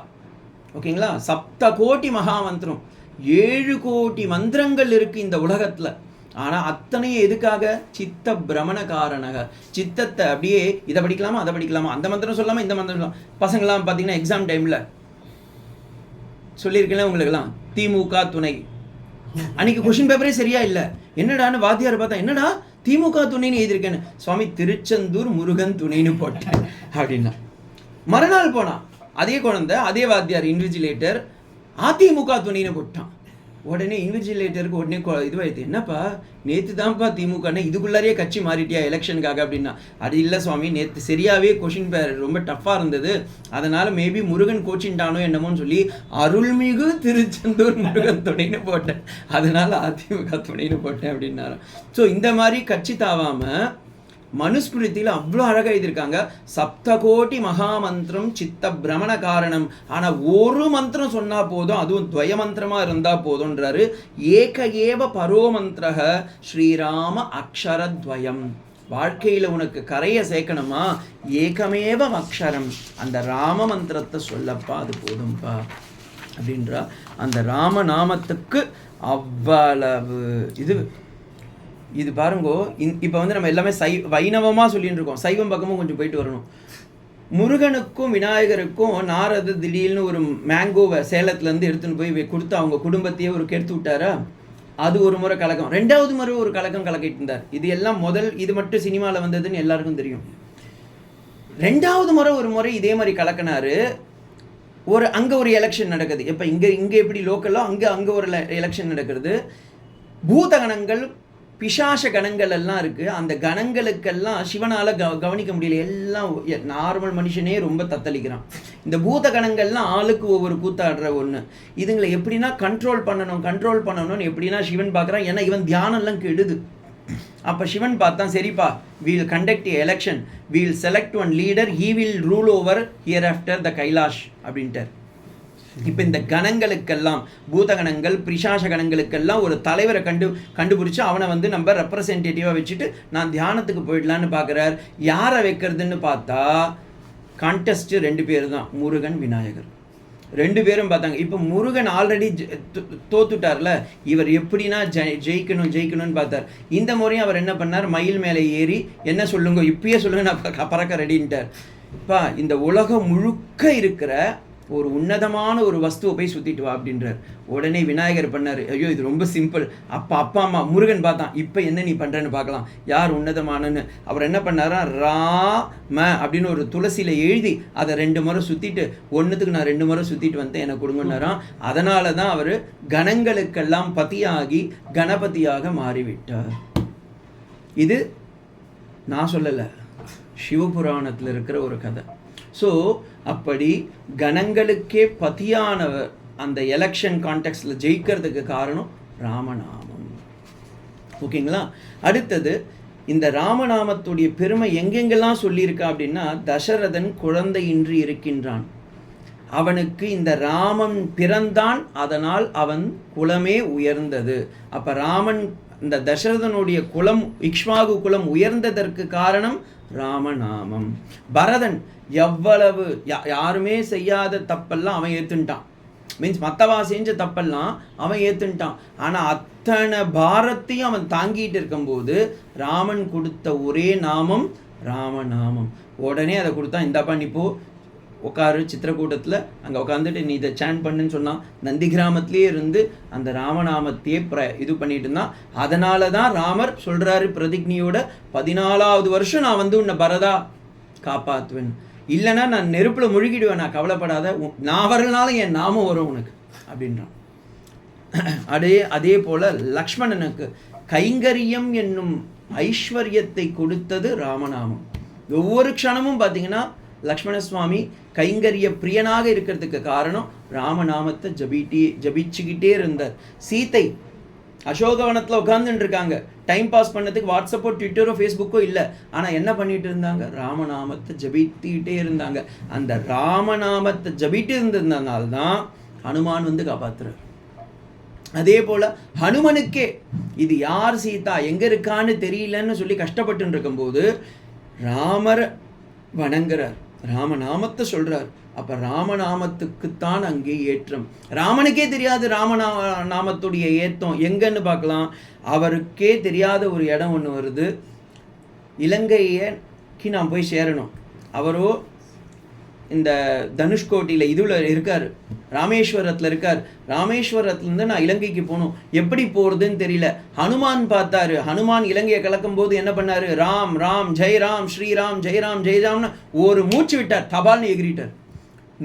ஓகேங்களா, சப்தகோட்டி மகாமந்திரம், 7 கோடி மந்திரங்கள் இருக்குது இந்த உலகத்தில். ஆனால் அத்தனையும் எதுக்காக? சித்த பிரமண காரணக. சித்தத்தை அப்படியே இதை படிக்கலாமா அதை படிக்கலாமா, அந்த மந்திரம் சொல்லாமா இந்த மந்திரம் சொல்லலாம். பசங்களாம் பார்த்தீங்கன்னா எக்ஸாம் டைமில் சொல்லியிருக்கேன் உங்களுக்கெல்லாம், திமுக துணை. அன்னைக்கு கொஷின் பேப்பரே சரியா இல்லை. என்னடான்னு வாத்தியார் பார்த்தா, என்னடா திமுக துணைன்னு எழுதியிருக்கேன்னு. சுவாமி திருச்செந்தூர் முருகன் துணைன்னு போட்டேன் அப்படின்னா. மறுநாள் போனான் அதே குழந்தை, அதே வாத்தியார் இன்விஜிலேட்டர் அதிமுக துணைன்னு போட்டான். உடனே இன்விஜிலேட்டருக்கு உடனே இதுவாயிடுது, என்னப்பா நேற்று தான்ப்பா திமுகன்னா இதுக்குள்ளாரியே கட்சி மாறிட்டியா எலெக்ஷனுக்காக அப்படின்னா. அது இல்லை சுவாமி, நேற்று சரியாகவே கொஷின் ரொம்ப டஃப்பாக இருந்தது, அதனால் மேபி முருகன் கோச்சின்டானோ என்னமோன்னு சொல்லி அருள்மிகு திருச்செந்தூர் முருகன் துணைன்னு போட்டேன், அதனால் அதிமுக துணைன்னு போட்டேன் அப்படின்னாரு. ஸோ இந்த மாதிரி கட்சி தாவாமல் மனுஸ்மிருதியில் அவ்வளோ அழகாக எழுதியிருக்காங்க. சப்தகோட்டி மகாமந்திரம் சித்த பிரமண காரணம். ஆனால் ஒரு மந்திரம் சொன்னால் போதும், அதுவும் துவய மந்திரமாக இருந்தால் போதும்ன்றாரு. ஏக ஏவ பரோமந்திரக ஸ்ரீராம அக்ஷரத்வயம். வாழ்க்கையில் உனக்கு கரையை சேர்க்கணுமா, ஏகமேவ அக்ஷரம், அந்த ராம மந்திரத்தை சொல்லப்பா, அது போதும்பா அப்படின்றா. அந்த ராமநாமத்துக்கு அவ்வளவு இது பாருங்கோ. இப்போ வந்து நம்ம எல்லாமே வைணவமாக சொல்லிட்டு இருக்கோம், சைவம் பக்கமும் கொஞ்சம் போயிட்டு வரணும். முருகனுக்கும் விநாயகருக்கும் நாரது திடீர்னு ஒரு மேங்கோவை சேலத்துலேருந்து எடுத்துன்னு போய் கொடுத்து அவங்க குடும்பத்தையே ஒரு கெடுத்து விட்டாரா. அது ஒரு முறை கலக்கம். 2வது முறை ஒரு கலக்கம் கலக்கிட்டு இருந்தார். இது எல்லாம் இது மட்டும் சினிமாவில் வந்ததுன்னு எல்லாருக்கும் தெரியும். 2வது முறை ஒரு முறை இதே மாதிரி கலக்கினாரு. அங்கே ஒரு எலெக்ஷன் நடக்குது. இப்போ இங்கே எப்படி லோக்கலோ அங்கே ஒரு எலெக்ஷன் நடக்கிறது. பூத கணங்கள் பிசாச கணங்கள் எல்லாம் இருக்குது. அந்த கணங்களுக்கெல்லாம் சிவனால் கவனிக்க முடியல. எல்லாம் நார்மல் மனுஷனே ரொம்ப தத்தளிக்கிறான். இந்த பூத கணங்கள்லாம் ஆளுக்கு ஒவ்வொரு கூத்தாடுற ஒன்று. இதுங்களை எப்படின்னா கண்ட்ரோல் பண்ணணும்னு எப்படின்னா சிவன் பார்க்குறான். ஏன்னா இவன் தியானம்லாம் கெடுது. அப்போ சிவன் பார்த்தான், சரிப்பா, we'll conduct election, we'll select one leader, he will rule over here after the Kailash அப்படின்ட்டார். இப்போ இந்த கணங்களுக்கெல்லாம் பூதகணங்கள் பிசாச கணங்களுக்கெல்லாம் ஒரு தலைவரை கண்டுபிடிச்சி அவனை நம்ம ரெப்ரசன்டேட்டிவாக வச்சுட்டு நான் தியானத்துக்கு போயிடலான்னு பார்க்குறார். யாரை வைக்கிறதுன்னு பார்த்தா கான்டெஸ்ட் 2 பேர் தான், முருகன் விநாயகர். 2 பேரும் பார்த்தாங்க. இப்போ முருகன் ஆல்ரெடி தோத்துட்டார்ல, இவர் எப்படின்னா ஜெயிக்கணும்னு பார்த்தார். இந்த முறையும் அவர் என்ன பண்ணார், மயில் மேலே ஏறி என்ன சொல்லுங்க, இப்பயே சொல்லுங்க, நான் பறக்க ரெடின்ட்டார். இப்போ இந்த உலகம் முழுக்க இருக்கிற ஒரு உன்னதமான ஒரு வஸ்துவை போய் சுற்றிட்டு வா அப்படின்றார். உடனே விநாயகர் பண்ணார், ஐயோ இது ரொம்ப சிம்பிள். அப்பா அம்மா முருகன் பார்த்தான், இப்போ என்ன நீ பண்ணுறன்னு பார்க்கலாம், யார் உன்னதமானன்னு. அவர் என்ன பண்ணாரா, ராம அப்படின்னு ஒரு துளசியில் எழுதி அதை 2 முறை சுற்றிட்டு, ஒன்றுத்துக்கு நான் 2 முறை சுற்றிட்டு வந்தேன் எனக்கு கொடுங்கன்னாராம். அதனால தான் அவர் கணங்களுக்கெல்லாம் பதியாகி கணபதியாக மாறிவிட்டார். இது நான் சொல்லலை, சிவபுராணத்தில் இருக்கிற ஒரு கதை. ஸோ அப்படி கணங்களுக்கே பதியானவர் அந்த எலெக்ஷன் கான்டெக்ஸ்டில் ஜெயிக்கிறதுக்கு காரணம் ராமநாமம். ஓகேங்களா? அடுத்தது இந்த ராமநாமத்துடைய பெருமை எங்கெங்கெல்லாம் சொல்லியிருக்கா அப்படின்னா, தசரதன் குழந்தையின்றி இருக்கின்றான், அவனுக்கு இந்த ராமன் பிறந்தான், அதனால் அவன் குலமே உயர்ந்தது. அப்போ ராமன் இந்த தசரதனுடைய குலம் இக்ஷ்வாகு குலம் உயர்ந்ததற்கு காரணம் ராமநாமம். பரதன் எவ்வளவு யாருமே செய்யாத தப்பெல்லாம் அவன் ஏற்றுன்ட்டான். மீன்ஸ் மற்றவா செஞ்ச தப்பெல்லாம் அவன் ஏற்றுன்ட்டான். ஆனால் அத்தனை பாரத்தையும் அவன் தாங்கிட்டு இருக்கும்போது ராமன் கொடுத்த ஒரே நாமம் ராமநாமம். உடனே அதை கொடுத்தான், இந்தாப்பா நீ போ உட்காரு சித்திரக்கூட்டத்தில், அங்கே உட்காந்துட்டு நீ இதை சேன் பண்ணுன்னு சொன்னான். நந்தி கிராமத்திலே இருந்து அந்த ராமநாமத்தையே இது பண்ணிட்டு இருந்தான். அதனால தான் ராமர் சொல்கிறாரு பிரதிஜ்னியோட, 14வது வருஷம் நான் உன்னை பரதா காப்பாற்றுவேன், இல்லைன்னா நான் நெருப்பில் முழுகிடுவேன், நான் கவலைப்படாத, நான் வரலனாலும் என் நாமம் வரும் உனக்கு அப்படின்றான். அதே போல் லக்ஷ்மணனுக்கு கைங்கரியம் என்னும் ஐஸ்வர்யத்தை கொடுத்தது ராமநாமம். ஒவ்வொரு க்ஷணமும் பார்த்தீங்கன்னா லக்ஷ்மண சுவாமி கைங்கரிய பிரியனாக இருக்கிறதுக்கு காரணம் ராமநாமத்தை ஜபிச்சுக்கிட்டே இருந்தார். சீத்தை அசோகவனத்தில் உட்காந்துட்டு இருக்காங்க, டைம் பாஸ் பண்ணதுக்கு வாட்ஸ்அப்போ ட்விட்டரோ ஃபேஸ்புக்கோ இல்லை, ஆனால் என்ன பண்ணிட்டு இருந்தாங்க, ராமநாமத்தை ஜபித்துக்கிட்டே இருந்தாங்க. அந்த ராமநாமத்தை ஜபிட்டு இருந்ததுனால தான் ஹனுமான் காப்பாற்றுறார். அதே போல் ஹனுமனுக்கே இது யார் சீதா எங்கே இருக்கான்னு தெரியலன்னு சொல்லி கஷ்டப்பட்டு இருக்கும்போது ராமர் வணங்குறார், ராமநாமத்தை சொல்கிறார். அப்போ ராமநாமத்துக்குத்தான் அங்கே ஏற்றம். ராமனுக்கே தெரியாது ராமநாமத்துடைய ஏற்றம் எங்கன்னு பார்க்கலாம். அவருக்கே தெரியாத ஒரு இடம் ஒன்று வருது, இலங்கைக்கு நான் போய் சேரணும். அவரோ இந்த தனுஷ்கோட்டியில் இதில் இருக்கார், ராமேஸ்வரத்தில் இருக்கார். ராமேஸ்வரத்துலேருந்து நான் இலங்கைக்கு போகணும், எப்படி போகிறதுன்னு தெரியல. ஹனுமான் பார்த்தாரு, ஹனுமான் இலங்கையை கலக்கும் போது என்ன பண்ணார், ராம் ராம் ஜெய் ராம் ஸ்ரீராம் ஜெய் ராம் ஜெய் ராம்னு ஒரு மூச்சு விட்டார், தபால்னு எகிரிட்டார்.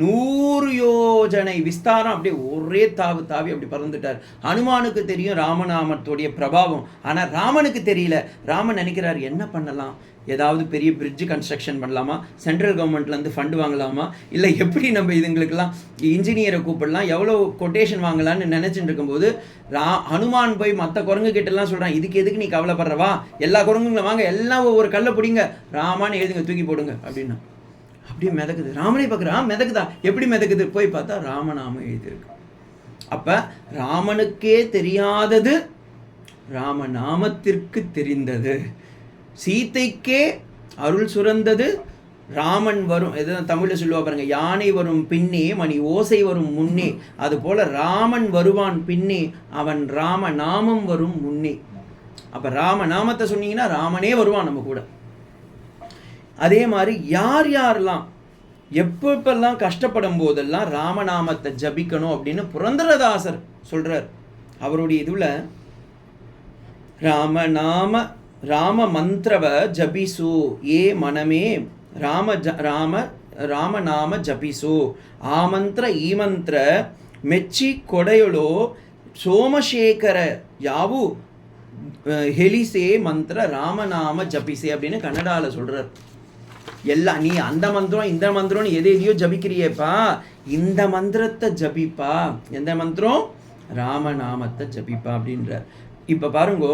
100 யோஜனை விஸ்தாரம் அப்படியே ஒரே தாவி அப்படி பறந்துட்டார். ஹனுமானுக்கு தெரியும் ராமநாமத்துடைய பிரபாவம், ஆனால் ராமனுக்கு தெரியல. ராமன் நினைக்கிறார் என்ன பண்ணலாம், ஏதாவது பெரிய பிரிட்ஜு கன்ஸ்ட்ரக்ஷன் பண்ணலாமா, சென்ட்ரல் கவர்மெண்ட்லேருந்து ஃபண்டு வாங்கலாமா, இல்லை எப்படி நம்ம இதுங்களுக்கெல்லாம் இன்ஜினியரை கூப்பிடலாம், எவ்வளோ கொட்டேஷன் வாங்கலான்னு நினச்சிட்டு இருக்கும்போது ஹனுமான் போய் மற்ற குரங்கு கிட்டலாம் சொல்கிறான், இதுக்கு எதுக்கு நீ கவலைப்படுறவா, எல்லா குரங்குங்களும் வாங்க, எல்லாம் ஒவ்வொரு கல்லை பிடிங்க, ராமான்னு எழுதுங்க தூக்கி போடுங்க அப்படின்னா. அப்படியே மிதக்குது. ராமனே பார்க்குறான், மிதக்குதா, எப்படி மிதக்குது, போய் பார்த்தா ராமநாமம் எழுதியிருக்கு. அப்போ ராமனுக்கே தெரியாதது ராமநாமத்திற்கு தெரிந்தது. சீதைக்கே அருள் சுரந்தது ராமன் வரும், எதுதான் தமிழில் சொல்லுவா பாருங்க, யானை வரும் பின்னே மணி ஓசை வரும் முன்னே, அதுபோல் ராமன் வருவான் பின்னே, அவன் ராமநாமம் வரும் முன்னே. அப்போ ராமநாமத்தை சொன்னீங்கன்னா ராமனே வருவான் நம்ம கூட. அதே மாதிரி யாரெல்லாம் எப்பெல்லாம் கஷ்டப்படும் போதெல்லாம் ராமநாமத்தை ஜபிக்கணும் அப்படின்னு புரந்தரதாசர் சொல்கிறார். அவருடைய இதில் ராம மந்திரவ ஜபிசு ஏ மனமே ರಾಮ ನಾಮ ಜಪಿಸು ಆ ಮಂತ್ರ ಈ ಮಂತ್ರ ಮೆಚ್ಚಿ ಕೊಡೆಯಳು ಸೋಮಶೇಖರ ಯಾವು ஹெலிசே மந்திர ராமநாம ஜபிசே அப்படின்னு கன்னடாவில் சொல்கிறார். எல்லாம் நீ அந்த மந்திரம் இந்த மந்திரம்னு எதையோ ஜபிக்கிறியேப்பா, இந்த மந்திரத்தை ஜபிப்பா. எந்த மந்திரம்? ராமநாமத்தை ஜபிப்பா அப்படின்றார். இப்போ பாருங்க,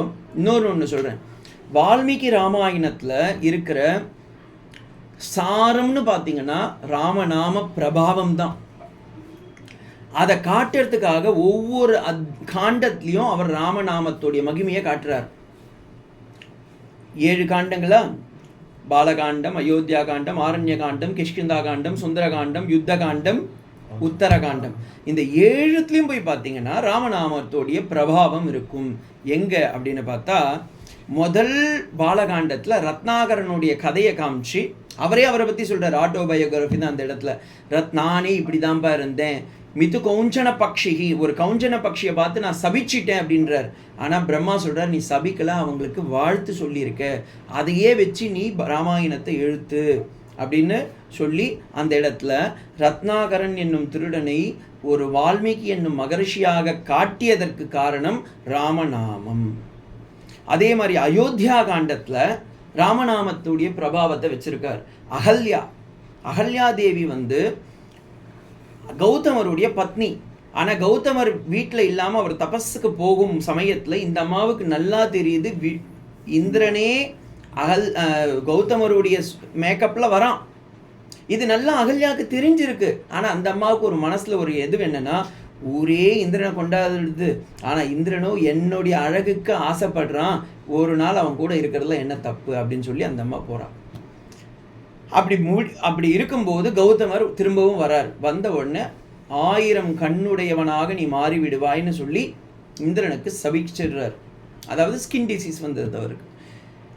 ஒன்று சொல்கிறேன். வால்மீகி ராமாயணத்தில் இருக்கிற சாரம்னு பார்த்தீங்கன்னா ராமநாம பிரபாவம் தான். அதை காட்டுறதுக்காக ஒவ்வொரு காண்டத்திலையும் அவர் ராமநாமத்துடைய மகிமையை காட்டுறார். 7 காண்டங்களா? பாலகாண்டம், அயோத்தியா காண்டம், ஆரண்ய காண்டம், கிஷ்கிந்தா காண்டம், சுந்தரகாண்டம், யுத்த காண்டம், உத்தரகாண்டம். இந்த 7த்துலையும் போய் பார்த்தீங்கன்னா ராமநாமத்துடைய பிரபாவம் இருக்கும். எங்கே அப்படின்னு பார்த்தா, முதல் பாலகாண்டத்தில் ரத்னாகரனுடைய கதையை காமிச்சு அவரை பற்றி சொல்கிறார். ஆட்டோபயோகிராஃபி தான் அந்த இடத்துல. நானே இப்படி தான்ப்பா இருந்தேன், மித்து கௌஞ்சன பக்ஷிகி, ஒரு கௌஞ்சன பக்ஷியை பார்த்து நான் சபிச்சிட்டேன் அப்படின்றார். ஆனால் பிரம்மா சொல்கிறார், நீ சபிக்கலாம், அவங்களுக்கு வாழ்த்து சொல்லியிருக்க, அதையே வச்சு நீ ராமாயணத்தை எழுத்து அப்படின்னு சொல்லி அந்த இடத்துல ரத்னாகரன் என்னும் திருடனை ஒரு வால்மீகி என்னும் மகரிஷியாக காட்டியதற்கு காரணம் ராமநாமம். அதே மாதிரி அயோத்தியா காண்டத்தில் ராமநாமத்துடைய பிரபாவத்தை வச்சிருக்கார். அகல்யா தேவி கௌதமருடைய பத்னி. ஆனால் கௌதமர் வீட்டில் இல்லாமல் அவர் தபஸுக்கு போகும் சமயத்தில் இந்த அம்மாவுக்கு நல்லா தெரியுது, இந்திரனே கௌதமருடைய மேக்கப்பில் வரான். இது நல்லா அகல்யாவுக்கு தெரிஞ்சிருக்கு. ஆனால் அந்த அம்மாவுக்கு ஒரு மனசில் ஒரு என்னன்னா, ஊரே இந்திரனை கொண்டாடுறது, ஆனால் இந்திரனோ என்னுடைய அழகுக்கு ஆசைப்படுறான், ஒரு நாள் அவன் கூட இருக்கிறதுல என்ன தப்பு அப்படின்னு சொல்லி அந்த அம்மா போகிறான். அப்படி இருக்கும்போது கௌதமர் திரும்பவும் வரார். வந்த உடனே 1000 கண்ணுடையவனாக நீ மாறிவிடுவாய்ன்னு சொல்லி இந்திரனுக்கு சபிச்சிடுறார். அதாவது ஸ்கின் டிசீஸ் வந்தது அவருக்கு.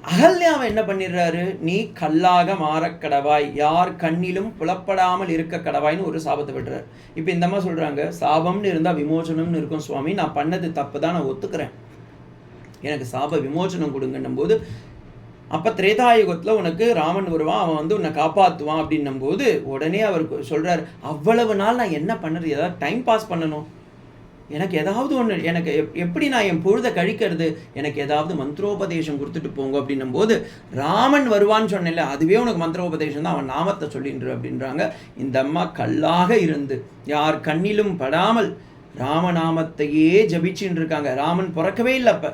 அகல்யாவை என்ன பண்ணிடுறாரு, நீ கல்லாக மாறக்கடவாய், யார் கண்ணிலும் புலப்படாமல் இருக்க கடவாய்னு ஒரு சாபத்தை விடுறார். இப்போ இந்த அம்மா சொல்கிறாங்க, சாபம்னு இருந்தால் விமோசனம்னு இருக்கும் சுவாமி, நான் பண்ணது தப்பு தான், நான் ஒத்துக்கிறேன், எனக்கு சாப விமோசனம் கொடுங்கன்னும் போது, அப்போ திரேதாயுகத்தில் உனக்கு ராமன் வருவான், அவன் உன்னை காப்பாற்றுவான் அப்படின்னும் போது உடனே அவருக்கு சொல்கிறார், அவ்வளவு நாள் நான் என்ன பண்ணுறது, ஏதாவது டைம் பாஸ் பண்ணணும், எனக்கு ஏதாவது ஒன்று, எனக்கு எப்படி நான் என் பொழுதை கழிக்கிறது, எனக்கு ஏதாவது மந்திரோபதேசம் கொடுத்துட்டு போங்க அப்படின்னும் போது, ராமன் வருவான்னு சொன்னேன்ல, அதுவே உனக்கு மந்திரோபதேசம் தான், அவன் நாமத்தை சொல்லின்று அப்படின்றாங்க. இந்த அம்மா கல்லாக இருந்து யார் கண்ணிலும் படாமல் ராமநாமத்தையே ஜபிச்சுன்னு இருக்காங்க. ராமன் பிறக்கவே இல்லை அப்போ,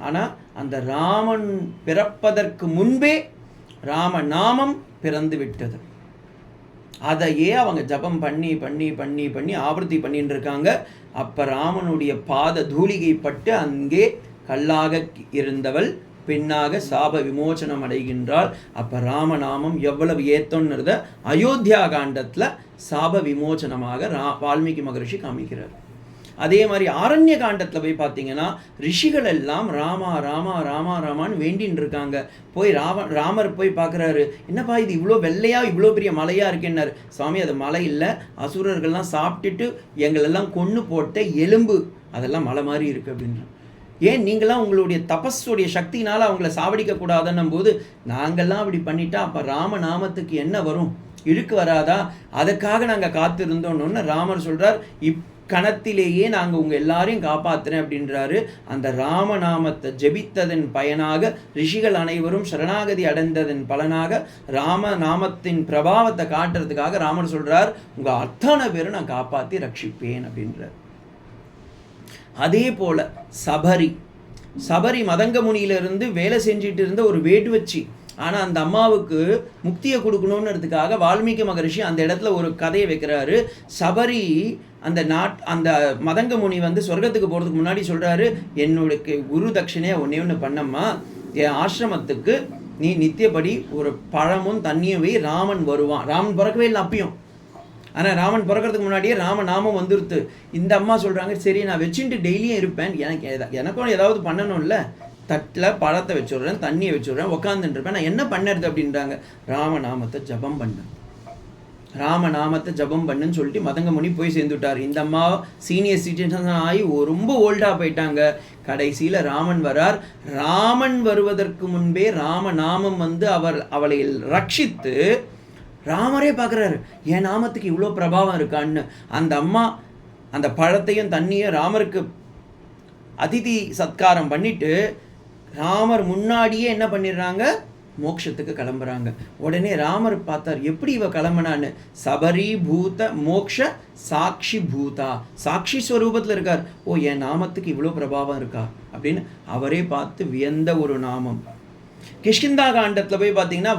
ஆனால் அந்த ராமன் பிறப்பதற்கு முன்பே ராமநாமம் பிறந்து விட்டது. அதையே அவங்க ஜபம் பண்ணி பண்ணி பண்ணி பண்ணி ஆவர்த்தி பண்ணிட்டு இருக்காங்க. அப்போ ராமனுடைய பாத தூளிகை பட்டு அங்கே கல்லாக இருந்தவள் பெண்ணாக சாப விமோசனம் அடைகின்றாள். அப்போ ராமநாமம் எவ்வளவு ஏத்தோன்னுறத அயோத்தியா காண்டத்தில் சாப விமோசனமாக வால்மீகி மகரிஷி காமிக்கிறார். அதே மாதிரி ஆரண்ய காண்டத்தில் போய் பார்த்தீங்கன்னா ரிஷிகள் எல்லாம் ராமா ராமா ராமா ராமான்னு வேண்டின்னு இருக்காங்க. போய் ராமர் போய் பார்க்குறாரு, என்னப்பா இது இவ்வளோ வெள்ளையாக இவ்வளோ பெரிய மலையாக இருக்கேன்னாரு. சுவாமி, அது மலை இல்லை, அசுரர்கள்லாம் சாப்பிட்டுட்டு எங்களெல்லாம் கொன்று போட்ட எலும்பு, அதெல்லாம் மலை மாதிரி இருக்குது அப்படின்றான். ஏன் நீங்களாம் உங்களுடைய தபஸுடைய சக்தினால் அவங்கள சாவடிக்கக்கூடாதுன்னும் போது, நாங்கள்லாம் அப்படி பண்ணிட்டா அப்போ ராமநாமத்துக்கு என்ன வரும், இழுக்கு வராதா, அதுக்காக நாங்கள் காத்திருந்தோன்னு ராமர் சொல்கிறார், கணத்திலேயே நாங்கள் உங்கள் எல்லாரையும் காப்பாற்றுறேன் அப்படின்றாரு. அந்த ராமநாமத்தை ஜெபித்ததன் பயனாக ரிஷிகள் அனைவரும் சரணாகதி அடைந்ததன் பலனாக ராமநாமத்தின் பிரபாவத்தை காட்டுறதுக்காக ராமர் சொல்கிறார், உங்கள் அத்தனை பேரும் நான் காப்பாற்றி ரட்சிப்பேன் அப்படின்றார். அதே போல் சபரி மதங்க முனியிலிருந்து வேலை செஞ்சிட்டு இருந்த ஒரு வேடுவச்சி. ஆனால் அந்த அம்மாவுக்கு முக்தியை கொடுக்கணுன்றதுக்காக வால்மீகி மகரிஷி அந்த இடத்துல ஒரு கதையை வைக்கிறாரு. சபரி அந்த மதங்க முனி சொர்க்கத்துக்கு போகிறதுக்கு முன்னாடி சொல்கிறாரு, என்னுடைய குரு தட்சிணையை ஒன்று பண்ணம்மா, என் ஆசிரமத்துக்கு நீ நித்தியப்படி ஒரு பழமும் தண்ணியும் வை, ராமன் வருவான். ராமன் பிறக்கவே இல்லை அப்பயும், ஆனால் ராமன் பிறக்கிறதுக்கு முன்னாடியே ராமநாமம் வந்துருத்து. இந்த அம்மா சொல்கிறாங்க, சரி நான் வச்சுட்டு டெய்லியும் இருப்பேன், எனக்கும் ஏதாவது பண்ணணும்ல, தட்டில் பழத்தை வச்சுடுறேன், தண்ணியை வச்சுடுறேன், உட்காந்துட்டு இருப்பேன், நான் என்ன பண்ணுறது அப்படின்றாங்க. ராமநாமத்தை ஜபம் பண்ணேன். ராமநாமத்தை ஜபம் பண்ணுன்னு சொல்லிட்டு மதங்க முனி போய் சேர்ந்துட்டார். இந்த அம்மா சீனியர் சிட்டிசன் ஆகி ரொம்ப ஓல்டாக போயிட்டாங்க. கடைசியில் ராமன் வரார். ராமன் வருவதற்கு முன்பே ராமநாமம் வந்து அவளை ரட்சித்து ராமரே பார்க்குறாரு, என் நாமத்துக்கு இவ்வளோ பிரபாவம் இருக்கான்னு. அந்த அம்மா அந்த பழத்தையும் தண்ணியும் ராமருக்கு அதிதி சத்காரம் பண்ணிட்டு ராமர் முன்னாடியே என்ன பண்ணிடுறாங்க, மோட்சத்துக்கு கிளம்புறாங்க. உடனே ராமர் பார்த்தார், எப்படி இவ கிளம்புனான்னு. சபரி பூத மோக்ஷ சாட்சி பூதா, சாட்சி ஸ்வரூபத்தில் இருக்கார். ஓ, என் நாமத்துக்கு இவ்வளோ பிரபாவம் இருக்கா அப்படின்னு அவரே பார்த்து வியந்த ஒரு நாமம். கிஷ்கிந்தா காண்டத்தில் போய் பார்த்தீங்கன்னா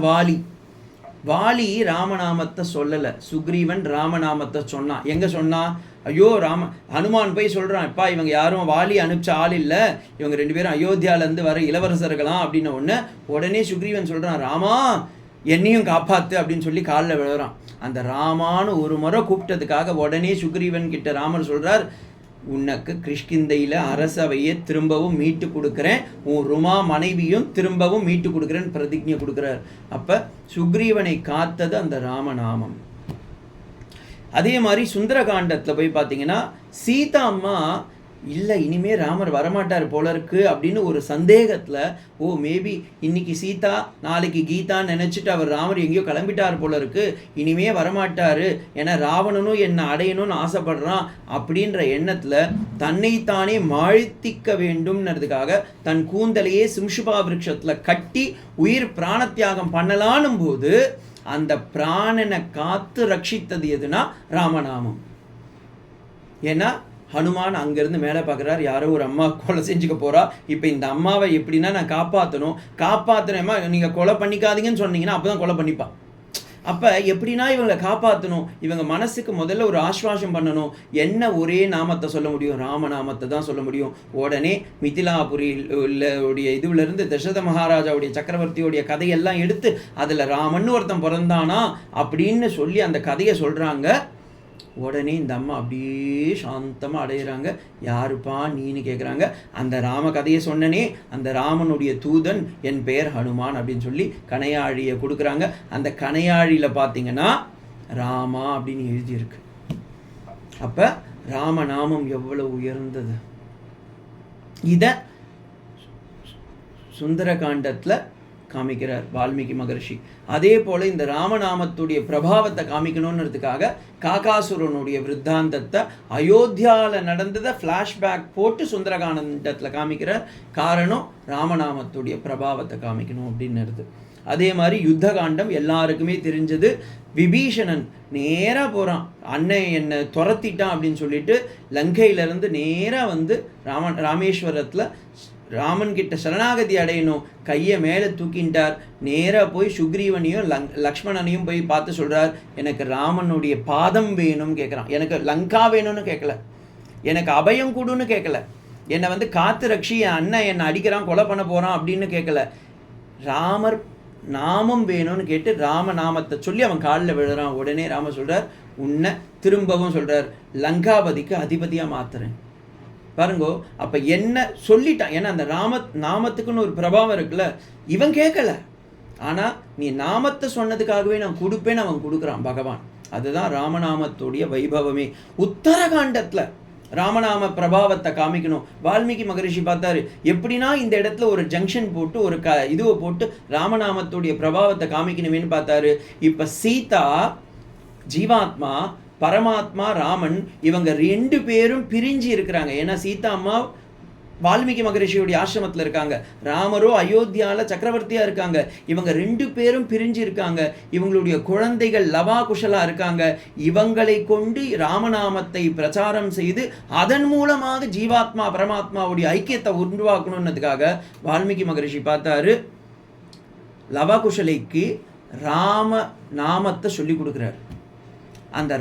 வாலி ராமநாமத்தை சொல்லலை, சுக்ரீவன் ராமநாமத்தை சொன்னான். எங்கே சொன்னான்? ஐயோ ஹனுமான் போய் சொல்கிறான், அப்பா இவங்க யாரும் வாலி அனுப்பிச்ச ஆள் இல்லை, இவங்க 2 பேரும் அயோத்தியாவிலேருந்து வர இளவரசர்களாம் அப்படின்னு உடனே சுக்ரீவன் சொல்கிறான், ராமா என்னையும் காப்பாற்று அப்படின்னு சொல்லி காலில் விழுறான். அந்த ராமான்னு ஒரு முறை கூப்பிட்டதுக்காக உடனே சுக்ரீவன் கிட்ட ராமர் சொல்கிறார், உனக்கு கிஷ்கிந்தையில் அரசவையை திரும்பவும் மீட்டு கொடுக்குறேன், உன் ருமா மனைவியும் திரும்பவும் மீட்டு கொடுக்குறேன்னு பிரதிஜை கொடுக்குறார். அப்போ சுக்ரீவனை காத்தது அந்த ராமநாமம். அதே மாதிரி சுந்தரகாண்டத்தில் போய் பார்த்தீங்கன்னா சீதா அம்மா இல்லை இனிமே ராமர் வரமாட்டார் போல இருக்கு அப்படின்னு ஒரு சந்தேகத்தில், ஓ மேபி இன்னைக்கு சீதா நாளைக்கு கீதான்னு நினச்சிட்டு அவர் ராமர் எங்கேயோ கிளம்பிட்டார் போல இருக்கு, இனிமே வரமாட்டார், ஏன்னா ராவணனும் என்னை அடையணும்னு ஆசைப்படுறான் அப்படின்ற எண்ணத்தில் தன்னைத்தானே மாழ்த்திக்க வேண்டும்ன்றதுக்காக தன் கூந்தலையே சிம்சுபா விருட்சத்தில் கட்டி உயிர் பிராணத்தியாகம் பண்ணலான்னும் போது அந்த பிராணனை காத்து ரட்சித்தது எதுனா ராமநாமம். ஏன்னா ஹனுமான் அங்கேருந்து மேலே பார்க்குறாரு, யாரோ ஒரு அம்மா கொலை செஞ்சுக்க போகிறா, இப்போ இந்த அம்மாவை எப்படின்னா நான் காப்பாற்றணுமா, நீங்கள் கொலை பண்ணிக்காதீங்கன்னு சொன்னீங்கன்னா அப்போ தான் கொலை பண்ணிப்பா. அப்போ எப்படின்னா இவங்களை காப்பாற்றணும், இவங்க மனசுக்கு முதல்ல ஒரு ஆஸ்வாசம் பண்ணணும். என்ன ஒரே நாமத்தை சொல்ல முடியும்? ராமநாமத்தை தான் சொல்ல முடியும். உடனே மிதிலாபுரியுடைய இதுலேருந்து தசரத மகாராஜாவுடைய சக்கரவர்த்தியோடைய கதையெல்லாம் எடுத்து அதில் ராமன் ஒருத்தன் பிறந்தானா அப்படின்னு சொல்லி அந்த கதையை சொல்கிறாங்க. உடனே இந்த அம்மா அப்படியே சாந்தமாக அடையிறாங்க. யாருப்பா நீன்னு கேட்குறாங்க. அந்த ராம கதையை சொன்னனே, அந்த ராமனுடைய தூதன், என் பெயர் ஹனுமான் அப்படின்னு சொல்லி கணையாழியை கொடுக்குறாங்க. அந்த கணையாழியில் பார்த்தீங்கன்னா ராமா அப்படின்னு எழுதியிருக்கு. அப்போ ராமநாமம் எவ்வளவு உயர்ந்தது. இதை சுந்தரகாண்டத்தில் காமிக்கிறார் வால்மீகி மகர்ஷி. அதே போல் இந்த ராமநாமத்துடைய பிரபாவத்தை காமிக்கணுன்றதுக்காக காகாசுரனுடைய விருத்தாந்தத்தை அயோத்தியாவில் நடந்ததை ஃப்ளாஷ்பேக் போட்டு சுந்தரகாண்டத்தில் காமிக்கிறார். காரணம் ராமநாமத்துடைய பிரபாவத்தை காமிக்கணும் அப்படின்னுறது. அதே மாதிரி யுத்த காண்டம் எல்லாருக்குமே தெரிஞ்சது. விபீஷணன் நேராக போகிறான், அண்ணன் என்னை துரத்திட்டான் அப்படின்னு சொல்லிட்டு லங்கையிலேருந்து நேராக வந்து ராமேஸ்வரத்தில் ராமன் கிட்ட சரணாகதி அடையணும், கையை மேலே தூக்கின்றார். நேராக போய் சுக்ரீவனையும் லக்ஷ்மணனையும் போய் பார்த்து சொல்கிறார், எனக்கு ராமனுடைய பாதம் வேணும்னு கேட்குறான். எனக்கு லங்கா வேணும்னு கேட்கல, எனக்கு அபயம் கூடுன்னு கேட்கல, என்னை வந்து காத்து ரட்சி, என் அண்ணன் என்னை அடிக்கிறான் கொலை பண்ண போகிறான் அப்படின்னு கேட்கல. ராமர் நாமம் வேணும்னு கேட்டு ராமநாமத்தை சொல்லி அவன் காலில் விழுறான். உடனே ராமர் சொல்கிறார், உன்னை திரும்பவும் சொல்கிறார் லங்காபதிக்கு அதிபதியாக மாத்துறேன். பாருங்கோ, அப்போ என்ன சொல்லிட்டான். ஏன்னா அந்த நாமத்துக்குன்னு ஒரு பிரபாவம் இருக்குல்ல. இவன் கேட்கல, ஆனால் நீ நாமத்தை சொன்னதுக்காகவே நான் கொடுப்பேன்னு அவன் கொடுக்குறான் பகவான். அதுதான் ராமநாமத்துடைய வைபவமே. உத்தரகாண்டத்தில் ராமநாம பிரபாவத்தை காமிக்கணும். வால்மீகி மகரிஷி பார்த்தாரு, எப்படின்னா இந்த இடத்துல ஒரு ஜங்ஷன் போட்டு ஒரு இதுவை போட்டு ராமநாமத்துடைய பிரபாவத்தை காமிக்கணுமேனு பார்த்தாரு. இப்போ சீதா ஜீவாத்மா, பரமாத்மா ராமன், இவங்க 2 பேரும் பிரிஞ்சு இருக்கிறாங்க. ஏன்னா சீதா அம்மா வால்மீகி மகரிஷியுடைய ஆசிரமத்தில் இருக்காங்க, ராமரோ அயோத்தியாவில் சக்கரவர்த்தியாக இருக்காங்க. இவங்க 2 பேரும் பிரிஞ்சு இருக்காங்க. இவங்களுடைய குழந்தைகள் லவா குஷலா இருக்காங்க. இவங்களை கொண்டு ராமநாமத்தை பிரச்சாரம் செய்து அதன் மூலமாக ஜீவாத்மா பரமாத்மாவுடைய ஐக்கியத்தை உருவாக்கணுன்றதுக்காக வால்மீகி மகரிஷி பார்த்தாரு, லவா குஷலைக்கு ராம நாமத்தை சொல்லி கொடுக்குறாரு. அந்த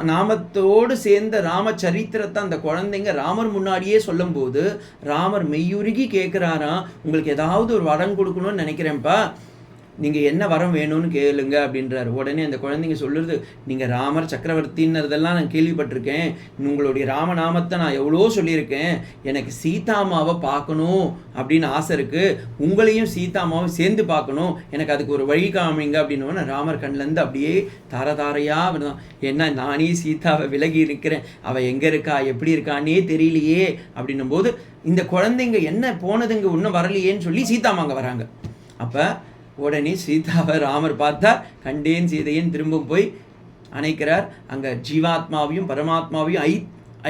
நாமத்தோடு சேர்ந்த ராமச்சரித்திரத்தை அந்த குழந்தைங்க ராமர் முன்னாடியே சொல்லும்போது ராமர் மெய்யுருகி கேட்குறாராம், உங்களுக்கு ஏதாவது ஒரு வரம் கொடுக்கணும்னு நினைக்கிறேன்ப்பா, நீங்கள் என்ன வரம் வேணும்னு கேளுங்க அப்படின்றாரு. உடனே அந்த குழந்தைங்க சொல்லுறது, நீங்கள் ராமர் சக்கரவர்த்தின்னதெல்லாம் நான் கேள்விப்பட்டிருக்கேன், உங்களுடைய ராமநாமத்தை நான் எவ்வளோ சொல்லியிருக்கேன், எனக்கு சீதாமாவை பார்க்கணும் அப்படின்னு ஆசை இருக்குது, உங்களையும் சீதாமாவை சேர்ந்து பார்க்கணும், எனக்கு அதுக்கு ஒரு வழி காமிங்க அப்படின்னு ராமர் கண்ணிலேருந்து அப்படியே தாரையாக வருதான். ஏன்னா நானே சீதாவை விலகி இருக்கிறேன், அவள் எங்கே இருக்கா எப்படி இருக்கான்னே தெரியலையே அப்படின்னும் போது இந்த குழந்தைங்க என்ன போனதுங்க இன்னும் வரலையேன்னு சொல்லி சீதாமாங்க வராங்க. அப்போ உடனே சீதாவை ராமர் பார்த்தா கண்டேன் சீதையன் திரும்ப போய் அணைக்கிறார். அங்கே ஜீவாத்மாவையும் பரமாத்மாவையும்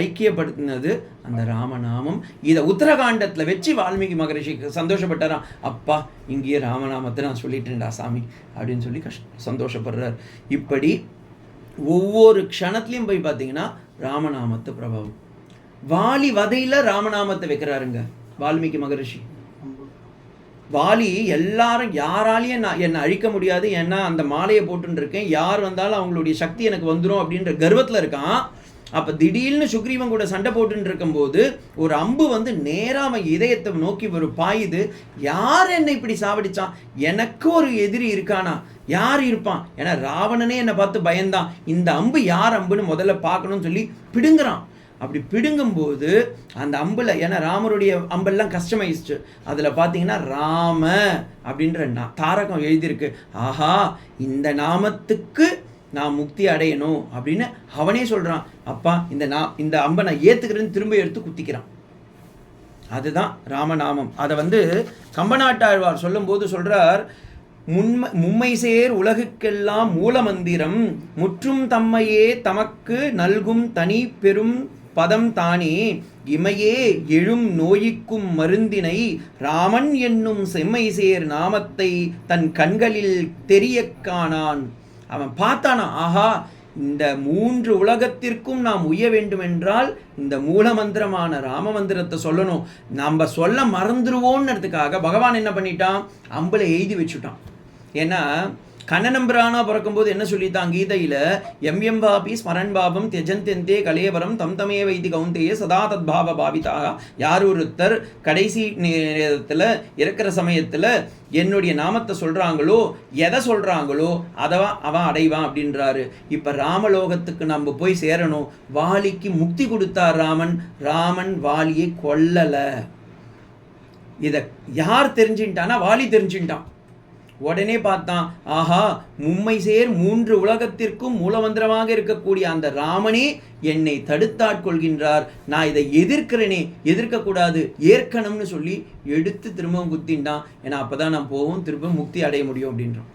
ஐக்கியப்படுத்தினது அந்த ராமநாமம். இதை உத்தரகாண்டத்தில் வச்சு வால்மீகி மகரிஷி சந்தோஷப்பட்டாராம். அப்பா இங்கேயே ராமநாமத்தை நான் சொல்லிட்டேன்டா சாமி அப்படின்னு சொல்லி சந்தோஷப்படுறார். இப்படி ஒவ்வொரு க்ஷணத்துலையும் போய் பார்த்தீங்கன்னா ராமநாமத்தை பிரபாவம். வாலி வதையில் ராமநாமத்தை வைக்கிறாருங்க வால்மீகி மகரிஷி. வாலி எல்லாரும் யாராலையும் என்னை அழிக்க முடியாது, ஏன்னா அந்த மாலையை போட்டுன்னு இருக்கேன், யார் வந்தாலும் அவங்களுடைய சக்தி எனக்கு வந்துடும் அப்படின்ற கர்வத்தில் இருக்கான். அப்போ திடீர்னு சுக்ரீவன் கூட சண்டை போட்டுன்னு இருக்கும்போது ஒரு அம்பு வந்து நேராக அவன் இதயத்தை நோக்கி ஒரு பாயுது. யார் என்னை இப்படி சாவடிச்சான், எனக்கு ஒரு எதிரி இருக்கானா, யார் இருப்பான், ஏன்னா ராவணனே என்னை பார்த்து பயந்தான், இந்த அம்பு யார் அம்புன்னு முதல்ல பார்க்கணும்னு சொல்லி பிடுங்குறான். அப்படி பிடுங்கும்போது அந்த அம்பில், ஏன்னா ராமருடைய அம்பெல்லாம் கஸ்டமைஸ்டு, அதில் பார்த்தீங்கன்னா ராம அப்படின்ற தாரகம் எழுதியிருக்கு. ஆஹா இந்த நாமத்துக்கு நான் முக்தி அடையணும் அப்படின்னு அவனே சொல்கிறான். அப்பா இந்த அம்பை நான் ஏற்றுக்கிறேன்னு திரும்ப எடுத்து குத்திக்கிறான். அதுதான் ராமநாமம். அதை வந்து கம்பநாட்டாழ்வார் சொல்லும்போது சொல்கிறார், மும்மை சேர் உலகுக்கெல்லாம் மூலமந்திரம் முற்றும் தம்மையே தமக்கு நல்கும் தனி பெரும் பதம் தானே இமையே எழும் நோய்க்கும் மருந்தினை ராமன் என்னும் செம்மை சேர் நாமத்தை தன் கண்களில் தெரிய காணான். அவன் பார்த்தானா, ஆஹா இந்த 3 உலகத்திற்கும் நாம் உய்ய வேண்டும் என்றால் இந்த மூலமந்திரமான ராம மந்திரத்தை சொல்லணும். நம்ம சொல்ல மறந்துடுவோன்றதுக்காக பகவான் என்ன பண்ணிட்டான், அம்பளை எழுதி வச்சுட்டான். ஏன்னா கண்ணனம்பிரானா பிறக்கும்போது என்ன சொல்லித்தான் கீதையில், எம் பாபி ஸ்மரன் பாபம் தெஜந்தெந்தே கலேவரம் தம் தமே வைத்தி கவுந்தேய சதா தத் பாவ பாவிதாக. யார் ஒருத்தர் கடைசி நேரத்தில் இருக்கிற சமயத்தில் என்னுடைய நாமத்தை சொல்கிறாங்களோ, எதை சொல்கிறாங்களோ அதை அவன் அடைவான் அப்படின்றாரு. இப்போ ராமலோகத்துக்கு நம்ம போய் சேரணும். வாலிக்கு முக்தி கொடுத்தார் ராமன். ராமன் வாலியை கொல்லலை. இதை யார் தெரிஞ்சுட்டானா, வாலி தெரிஞ்சுட்டான். உடனே பார்த்தான், ஆஹா மும்மை சேர் 3 உலகத்திற்கும் மூலமந்திரமாக இருக்கக்கூடிய அந்த ராமனே என்னை தடுத்தாட்கொள்கின்றார், நான் இதை எதிர்க்கிறேனே, எதிர்க்கக்கூடாது, ஏற்கனம்னு சொல்லி எடுத்து திரும்பவும் குத்தின்டான். ஏன்னா அப்போ தான் நான் போவோம், திரும்ப முக்தி அடைய முடியும் அப்படின்றான்.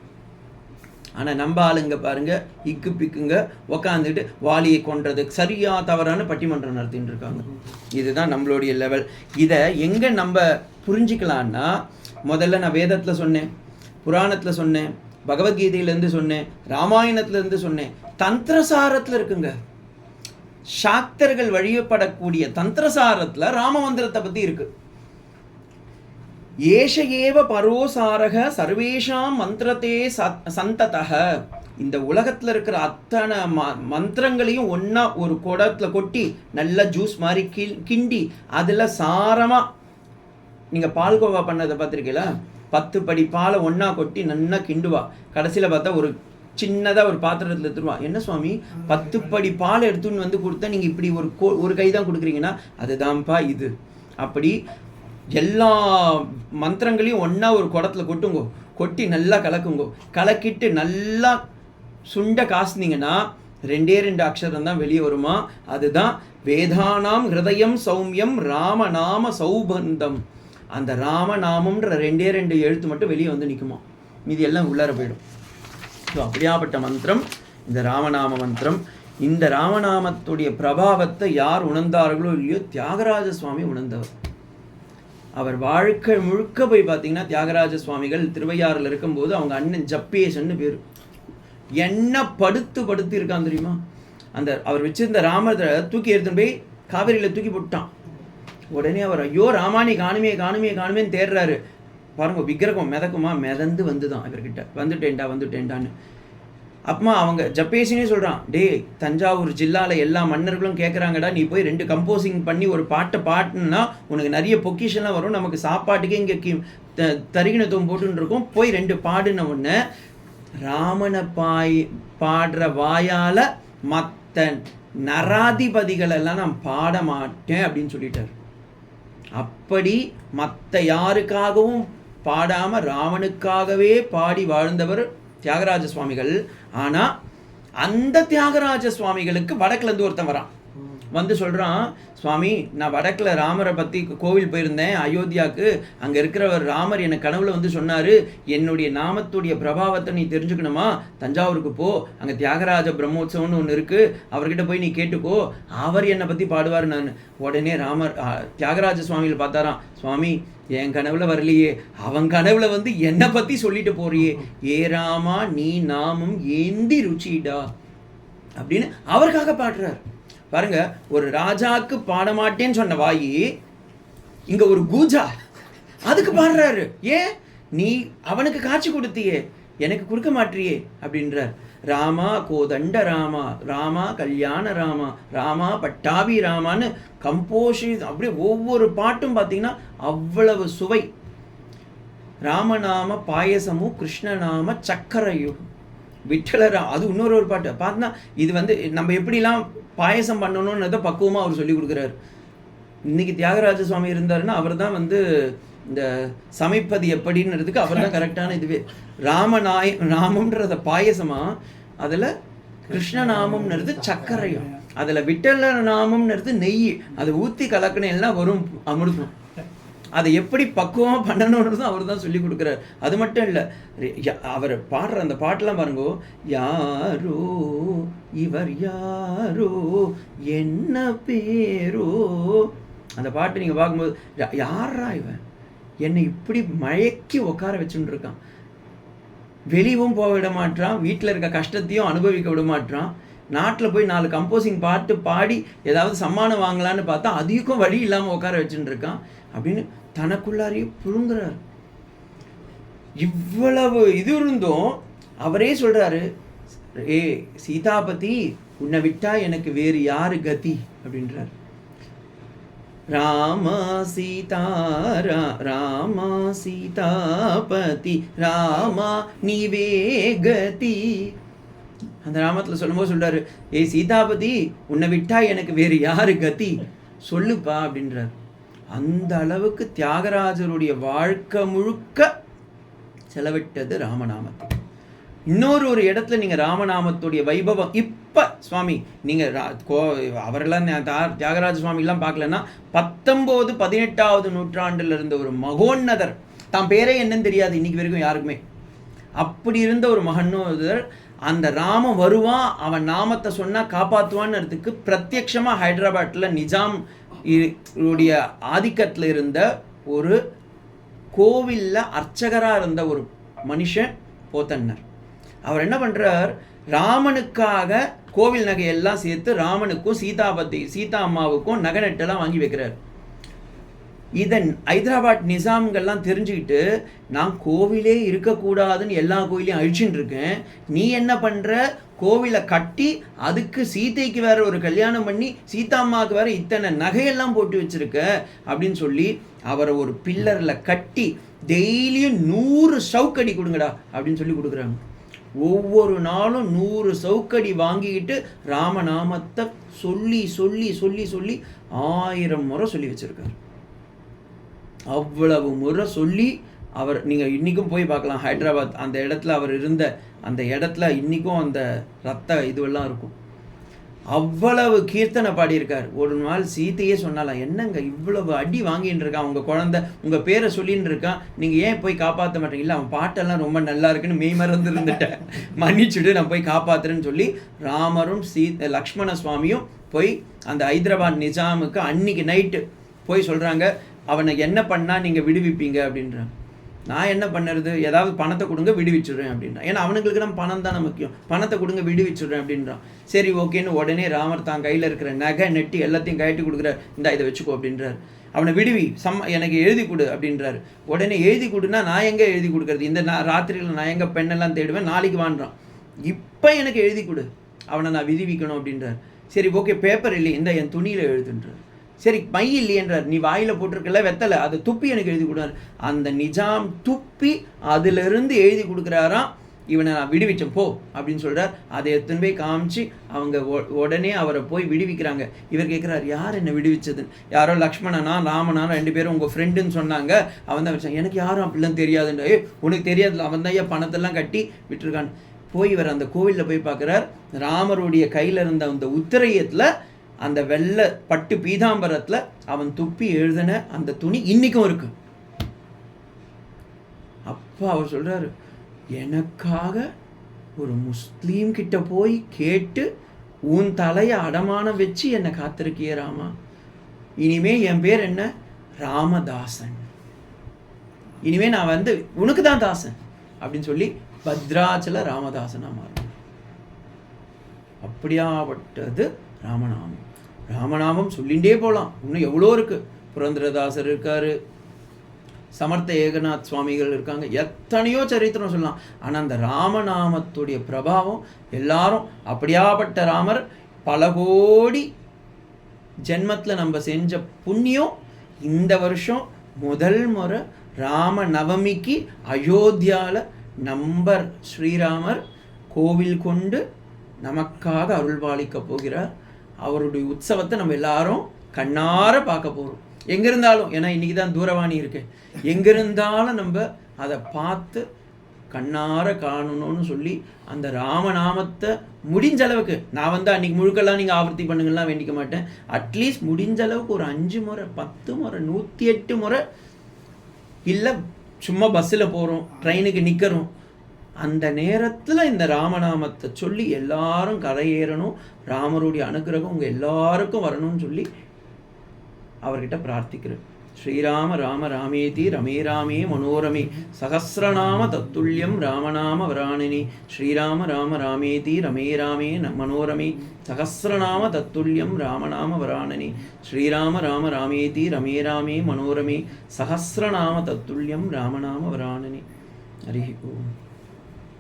ஆனால் நம்ம ஆளுங்க பாருங்க, இக்கு பிக்குங்க உக்காந்துட்டு வாலியை கொன்றது சரியா தவறான பட்டிமன்றம் நடத்தின்னு இருக்காங்க. இதுதான் நம்மளுடைய லெவல். இதை எங்கே நம்ம புரிஞ்சிக்கலான்னா, முதல்ல நான் வேதத்தில் சொன்னேன், புராணத்தில் சொன்னேன், பகவத்கீதையிலேருந்து சொன்னேன், ராமாயணத்துலேருந்து சொன்னேன், தந்திரசாரத்தில் இருக்குங்க. சாக்தர்கள் வழியப்படக்கூடிய தந்திரசாரத்தில் ராம மந்திரத்தை பற்றி இருக்கு. ஏஷ ஏவ பரோசாரக சர்வேஷாம் மந்திரத்தே சந்ததக. இந்த உலகத்தில் இருக்கிற அத்தனை மந்திரங்களையும் ஒன்றா ஒரு குடத்தில் கொட்டி நல்லா ஜூஸ் மாதிரி கிண்டி அதில் சாரமாக, நீங்கள் பால்கோவா பண்ணதை பார்த்துருக்கீங்களா, 10 படி பாலை ஒன்றா கொட்டி நல்லா கிண்டுவா, கடைசியில் பார்த்தா ஒரு சின்னதாக ஒரு பாத்திரத்தில் எடுத்துருவா. என்ன சுவாமி 10 படி பால் எடுத்துன்னு வந்து கொடுத்தா நீங்கள் இப்படி ஒரு கை தான் கொடுக்குறீங்கன்னா, அதுதான்ப்பா இது. அப்படி எல்லா மந்திரங்களையும் ஒன்றா ஒரு குடத்தில் கொட்டுங்கோ, கொட்டி நல்லா கலக்குங்கோ, கலக்கிட்டு நல்லா சுண்டை காசுனீங்கன்னா 2 அக்ஷரம் தான் வெளியே வருமா. அதுதான் வேதானாம் ஹிருதயம் சௌமியம் ராமநாம சௌபந்தம். அந்த ராமநாமம்ன்ற 2 எழுத்து மட்டும் வெளியே வந்து நிற்குமா, மீதி எல்லாம் உள்ளார போயிடும். ஸோ அப்படியாப்பட்ட மந்திரம் இந்த ராமநாம மந்திரம். இந்த ராமநாமத்துடைய பிரபாவத்தை யார் உணர்ந்தார்களோ இல்லையோ, தியாகராஜ சுவாமி உணர்ந்தவர். அவர் வாழ்க்கை முழுக்க போய் பார்த்தீங்கன்னா, தியாகராஜ சுவாமிகள் திருவையாறில் இருக்கும்போது அவங்க அண்ணன் ஜப்பேசன்னு பேர், என்ன படுத்து இருக்கான் தெரியுமா. அந்த அவர் வச்சிருந்த ராமரை தூக்கி எடுத்துன்னு போய் காவேரியில் தூக்கி போட்டான். உடனே அவர் ஐயோ ராமானி காணுமேன்னு தேடுறாரு. பாருங்க, விக்கிரகம் மிதக்குமா, மிதந்து வந்துதான் இவர்கிட்ட, வந்துட்டேன்டான்னு. அப்பமா அவங்க ஜப்பேசினே சொல்கிறான், டே தஞ்சாவூர் ஜில்லாவில் எல்லா மன்னர்களும் கேட்குறாங்கடா, நீ போய் 2 கம்போசிங் பண்ணி ஒரு பாட்டை பாட்டுன்னா உனக்கு நிறைய பொக்கிஷன்லாம் வரும், நமக்கு சாப்பாட்டுக்கே இங்கே தரிகிணத்துவம் போட்டுன்னு இருக்கோம், போய் 2 பாடுன உடனே ராமனை பாடுற வாயால் மற்ற நராதிபதிகளெல்லாம் நான் பாட மாட்டேன் அப்படின்னு சொல்லிட்டார். அப்படி மற்ற யாருக்காகவும் பாடாமல் ராமனுக்காகவே பாடி வாழ்ந்தவர் தியாகராஜ சுவாமிகள். ஆனால் அந்த தியாகராஜ சுவாமிகளுக்கு வடக்குலேருந்து ஒருத்தன் வரான், வந்து சொல்கிறான், சுவாமி நான் வடக்கில் ராமரை பற்றி கோவில் போயிருந்தேன் அயோத்தியாவுக்கு, அங்கே இருக்கிறவர் ராமர் எனக்கு கனவுல வந்து சொன்னார், என்னுடைய நாமத்துடைய பிரபாவத்தை நீ தெரிஞ்சுக்கணுமா, தஞ்சாவூருக்கு போ, அங்கே தியாகராஜ பிரம்மோத்சவம்னு ஒன்று இருக்குது, அவர்கிட்ட போய் நீ கேட்டுக்கோ, அவர் என்னை பற்றி பாடுவார். நான் உடனே தியாகராஜ சுவாமிகள் பார்த்தாராம், சுவாமி என் கனவுல வரலையே, அவன் கனவுல வந்து என்னை பற்றி சொல்லிட்டு போறியே, ஏ ராமா நீ நாமம் ஏந்தி ருச்சிடா அப்படின்னு அவருக்காக பாடுறார். பாருங்க, ஒரு ராஜாக்கு பாடமாட்டேன்னு சொன்ன வாயி இங்க ஒரு கூஜா அதுக்கு பாடுறாரு. ஏன் நீ அவனுக்கு காட்சி கொடுத்தியே, எனக்கு கொடுக்க மாட்டியே அப்படின்றார். ராமா கோதண்ட ராமா, ராமா கல்யாண ராமா, ராமா பட்டாபி ராமான்னு கம்போஷன் அப்படியே ஒவ்வொரு பாட்டும் பார்த்தீங்கன்னா அவ்வளவு சுவை. ராமநாம பாயசமும் கிருஷ்ணநாம சக்கரையும் விட்டலரா, அது இன்னொரு பாட்டு பார்த்தா இது வந்து நம்ம எப்படிலாம் பாயசம் பண்ணணும்ன்றதை பக்குவமாக அவர் சொல்லி கொடுக்குறாரு. இன்னைக்கு தியாகராஜ சுவாமி இருந்தாருன்னா அவர் தான் வந்து இந்த சமைப்பது எப்படின்றதுக்கு அவர் தான் கரெக்டான இதுவே. ராமம்ன்றத பாயசமா, அதில் கிருஷ்ணநாமம்ன்றது சர்க்கரையும், அதில் விட்டல நாமம்ன்றது நெய், அதை ஊற்றி கலக்கணும் எல்லாம் வரும் அமிர்தம். அதை எப்படி பக்குவமாக பண்ணணுன்றதும் அவர் தான் சொல்லி கொடுக்குறார். அது மட்டும் இல்லை, அவர் பாடுற அந்த பாட்டெல்லாம் பாருங்கோ, யாரோ இவர் யாரோ என்ன பேரோ, அந்த பாட்டு நீங்கள் பார்க்கும்போது யாரா இவன் என்னை இப்படி மயக்கி உட்கார வச்சுட்டு இருக்கான், வெளியும் போக விட மாட்டான், வீட்டில் இருக்க கஷ்டத்தையும் அனுபவிக்க விட மாட்டான், நாட்டில் போய் 4 கம்போசிங் பாட்டு பாடி ஏதாவது சம்மானம் வாங்கலான்னு பார்த்தா அதுக்கும் வழி இல்லாமல் உட்கார வச்சுட்டு இருக்கான் அப்படின்னு தனக்குள்ளாரையே புழுங்குறார். இவ்வளவு இது இருந்தும் அவரே சொல்றாரு, ஏ சீதாபதி உன்னை விட்டா எனக்கு வேறு யாரு கதி அப்படின்றார். ராமா சீதாபதி ராமா நீவே கதி. அந்த ராமத்தில் சொல்லும்போது சொல்றாரு, ஏ சீதாபதி உன்னை விட்டா எனக்கு வேறு யாரு கதி சொல்லுப்பா அப்படின்றார். அந்த அளவுக்கு தியாகராஜருடைய வாழ்க்கை முழுக்க செலவிட்டது ராமநாமத்தை. இன்னொரு இடத்துல நீங்கள் ராமநாமத்துடைய வைபவம் இப்போ சுவாமி நீங்கள் அவரெல்லாம் தியாகராஜ சுவாமிலாம் பார்க்கலன்னா 19-18ஆவது நூற்றாண்டில் இருந்த ஒரு மகோன்னதர், தான் பேரே என்னன்னு தெரியாது இன்னைக்கு வரைக்கும் யாருக்குமே, அப்படி இருந்த ஒரு மகோன்னதர் அந்த ராமன் வருவான் அவன் நாமத்தை சொன்னால் காப்பாற்றுவான்னு பிரத்யட்சமாக ஹைதராபாத்தில் நிஜாம் உடைய ஆதிக்கத்தில் இருந்த ஒரு கோவிலில் அர்ச்சகராக இருந்த ஒரு மனுஷன் போத்தன்னர். அவர் என்ன பண்ணுறார், ராமனுக்காக கோவில் நகையெல்லாம் சேர்த்து ராமனுக்கும் சீதா அம்மாவுக்கும் நகை நட்டெல்லாம் வாங்கி வைக்கிறார். இதன் ஹைதராபாத் நிசாம்கள்லாம் தெரிஞ்சுக்கிட்டு, நான் கோவிலே இருக்கக்கூடாதுன்னு எல்லா கோவிலையும் அழிச்சுட்டு இருக்கேன், நீ என்ன பண்ணுற, கோவிலை கட்டி அதுக்கு சீதைக்கு வேற ஒரு கல்யாணம் பண்ணி சீதா அம்மாவுக்கு வேற இத்தனை நகையெல்லாம் போட்டு வச்சிருக்க அப்படின்னு சொல்லி அவரை ஒரு பில்லரில் கட்டி டெய்லியும் 100 சவுக்கடி கொடுங்கடா அப்படின்னு சொல்லி கொடுக்குறாங்க. ஒவ்வொரு நாளும் 100 சவுக்கடி வாங்கிக்கிட்டு ராமநாமத்தை சொல்லி சொல்லி சொல்லி சொல்லி 1000 முறை சொல்லி வச்சிருக்காரு. அவ்வளவு முறை சொல்லி அவர் நீங்கள் இன்றைக்கும் போய் பார்க்கலாம், ஹைதராபாத் அந்த இடத்துல அவர் இருந்த அந்த இடத்துல இன்றைக்கும் அந்த ரத்த இதுவெல்லாம் இருக்கும். அவ்வளவு கீர்த்தனை பாடியிருக்கார். ஒரு நாள் சீதையே சொன்னாலாம், என்னங்க இவ்வளவு அடி வாங்கின்னு இருக்கான் உங்கள் குழந்தை, உங்கள் பேரை சொல்லின்னு இருக்கான், நீங்கள் ஏன் போய் காப்பாற்ற மாட்டீங்க, இல்லை அவன் பாட்டெல்லாம் ரொம்ப நல்லா இருக்குன்னு மெய் மறந்து இருந்துட்டேன், மன்னிச்சுட்டு நான் போய் காப்பாற்றுறேன்னு சொல்லி ராமரும் லக்ஷ்மண சுவாமியும் போய் அந்த ஹைதராபாத் நிஜாமுக்கு அன்னைக்கு நைட்டு போய் சொல்கிறாங்க, அவனை என்ன பண்ணால் நீங்கள் விடுவிப்பீங்க அப்படின்றான். நான் என்ன பண்ணுறது, ஏதாவது பணத்தை கொடுங்க விடுவிச்சுடுறேன் அப்படின்றான். ஏன்னா அவனுங்களுக்கு தான் பணம் தானே முக்கியம், பணத்தை கொடுங்க விடுவிச்சுடுறேன் அப்படின்றான். சரி ஓகேன்னு உடனே ராமர் தான் கையில் இருக்கிற நகை நெட்டி எல்லாத்தையும் கழட்டி கொடுக்குறார், இந்தா இதை வச்சுக்கோ அப்படின்றார். அவனை விடுவி, எனக்கு எழுதி கொடு அப்படின்றாரு. உடனே எழுதி கொடுன்னா நான் எங்கே எழுதி கொடுக்குறது, இந்த ராத்திரியில் நான் எங்கே பெண்ணெல்லாம் தேடுவேன், நாளைக்கு வாண்டுறான். இப்போ எனக்கு எழுதி கொடு, அவனை நான் விடுவிக்கணும் அப்படின்றார். சரி ஓகே, பேப்பர் இல்லையே, இந்த என் துணியில் எழுதுன்றார். சரி மை இல்லையன்றார், நீ வாயில் போட்டிருக்கல வெத்தலை, அதை துப்பி எனக்கு எழுதி கொடுறார். அந்த நிஜாம் துப்பி அதிலிருந்து எழுதி கொடுக்குறாராம், இவனை நான் விடுவிச்சேன் போ அப்படின்னு சொல்கிறார். அதை எத்தனை போய் காமிச்சு அவங்க உடனே அவரை போய் விடுவிக்கிறாங்க. இவர் கேட்குறாரு, யார் என்னை விடுவிச்சதுன்னு. யாரோ லக்ஷ்மணனா ராமனா 2 பேரும் உங்கள் ஃப்ரெண்டுன்னு சொன்னாங்க. அவன் தான் வச்சான். எனக்கு யாரும் அப்படிலாம் தெரியாதுன்ற. உனக்கு தெரியாதுல்ல, அவன் தான் பணத்தெல்லாம் கட்டி விட்டுருக்கான். போய் இவர் அந்த கோவிலில் போய் பார்க்குறார். ராமருடைய கையில் இருந்த அந்த உத்திரையத்தில், அந்த வெள்ளை பட்டு பீதாம்பரத்தில் அவன் துப்பி எழுதின அந்த துணி இன்றைக்கும் இருக்கு. அப்போ அவர் சொல்கிறாரு, எனக்காக ஒரு முஸ்லீம் கிட்ட போய் கேட்டு உன் தலையை அடமானம் வச்சு என்னை காத்திருக்கிய ராமா, இனிமே என் பேர் என்ன, ராமதாசன். இனிமே நான் உனக்கு தான் தாசன் அப்படின்னு சொல்லி பத்ராச்சல ராமதாசனா மாறும். அப்படியாப்பட்டது ராமநாமம். ராமநாமம் சொல்லிகிட்டே போகலாம், இன்னும் எவ்வளோ இருக்கு. புரந்தரதாசர் இருக்காரு, சமர்த்த ஏகநாத் சுவாமிகள் இருக்காங்க, எத்தனையோ சரித்திரம் சொல்லலாம். ஆனால் அந்த ராமநாமத்துடைய பிரபாவம் எல்லாரும், அப்படியாப்பட்ட ராமர் பல கோடி ஜென்மத்தில் நம்ம செஞ்ச புண்ணியம் இந்த வருஷம் முதல் முறை ராம நவமிக்கு அயோத்தியாவில் நம்பர் ஸ்ரீராமர் கோவில் கொண்டு நமக்காக அருள்பாலிக்க போகிறார். அவருடைய உற்சவத்தை நம்ம எல்லாரும் கண்ணார பார்க்க போகிறோம். எங்கே இருந்தாலும், ஏன்னா இன்றைக்கி தான் தூரவாணி இருக்கு, எங்கே இருந்தாலும் நம்ம அதை பார்த்து கண்ணார காணணும்னு சொல்லி அந்த ராமநாமத்தை முடிஞ்ச அளவுக்கு, நான் அன்றைக்கி முழுக்கெல்லாம் நீங்கள் ஆவர்த்தி பண்ணுங்கள்லாம் வேண்டிக்க மாட்டேன். அட்லீஸ்ட் முடிஞ்ச அளவுக்கு ஒரு 5 முறை 10 முறை 108 முறை, இல்லை சும்மா பஸ்ஸில் போகிறோம், ட்ரெயினுக்கு நிற்கிறோம், அந்த நேரத்தில் இந்த ராமநாமத்தை சொல்லி எல்லாரும் கரையேறணும், ராமருடைய அனுகிரகம் உங்கள் எல்லாருக்கும் வரணும்னு சொல்லி அவர்கிட்ட பிரார்த்திக்கிறேன். ஸ்ரீராம ராம ராமேதி ரமே ராமே மனோரமே சகஸ்ரநாம தத்துல்யம் ராமநாம வராணினி. ஸ்ரீராம ராம ராமேதி ரமே ராமே மனோரமே சகஸ்ரநாம தத்துல்யம் ராமநாம வராணினி. ஸ்ரீராம ராம ராமேதி ரமே ராமே மனோரமே சகஸ்ரநாம தத்துல்யம் ராமநாம வராணினி. ஹரி ஓம்.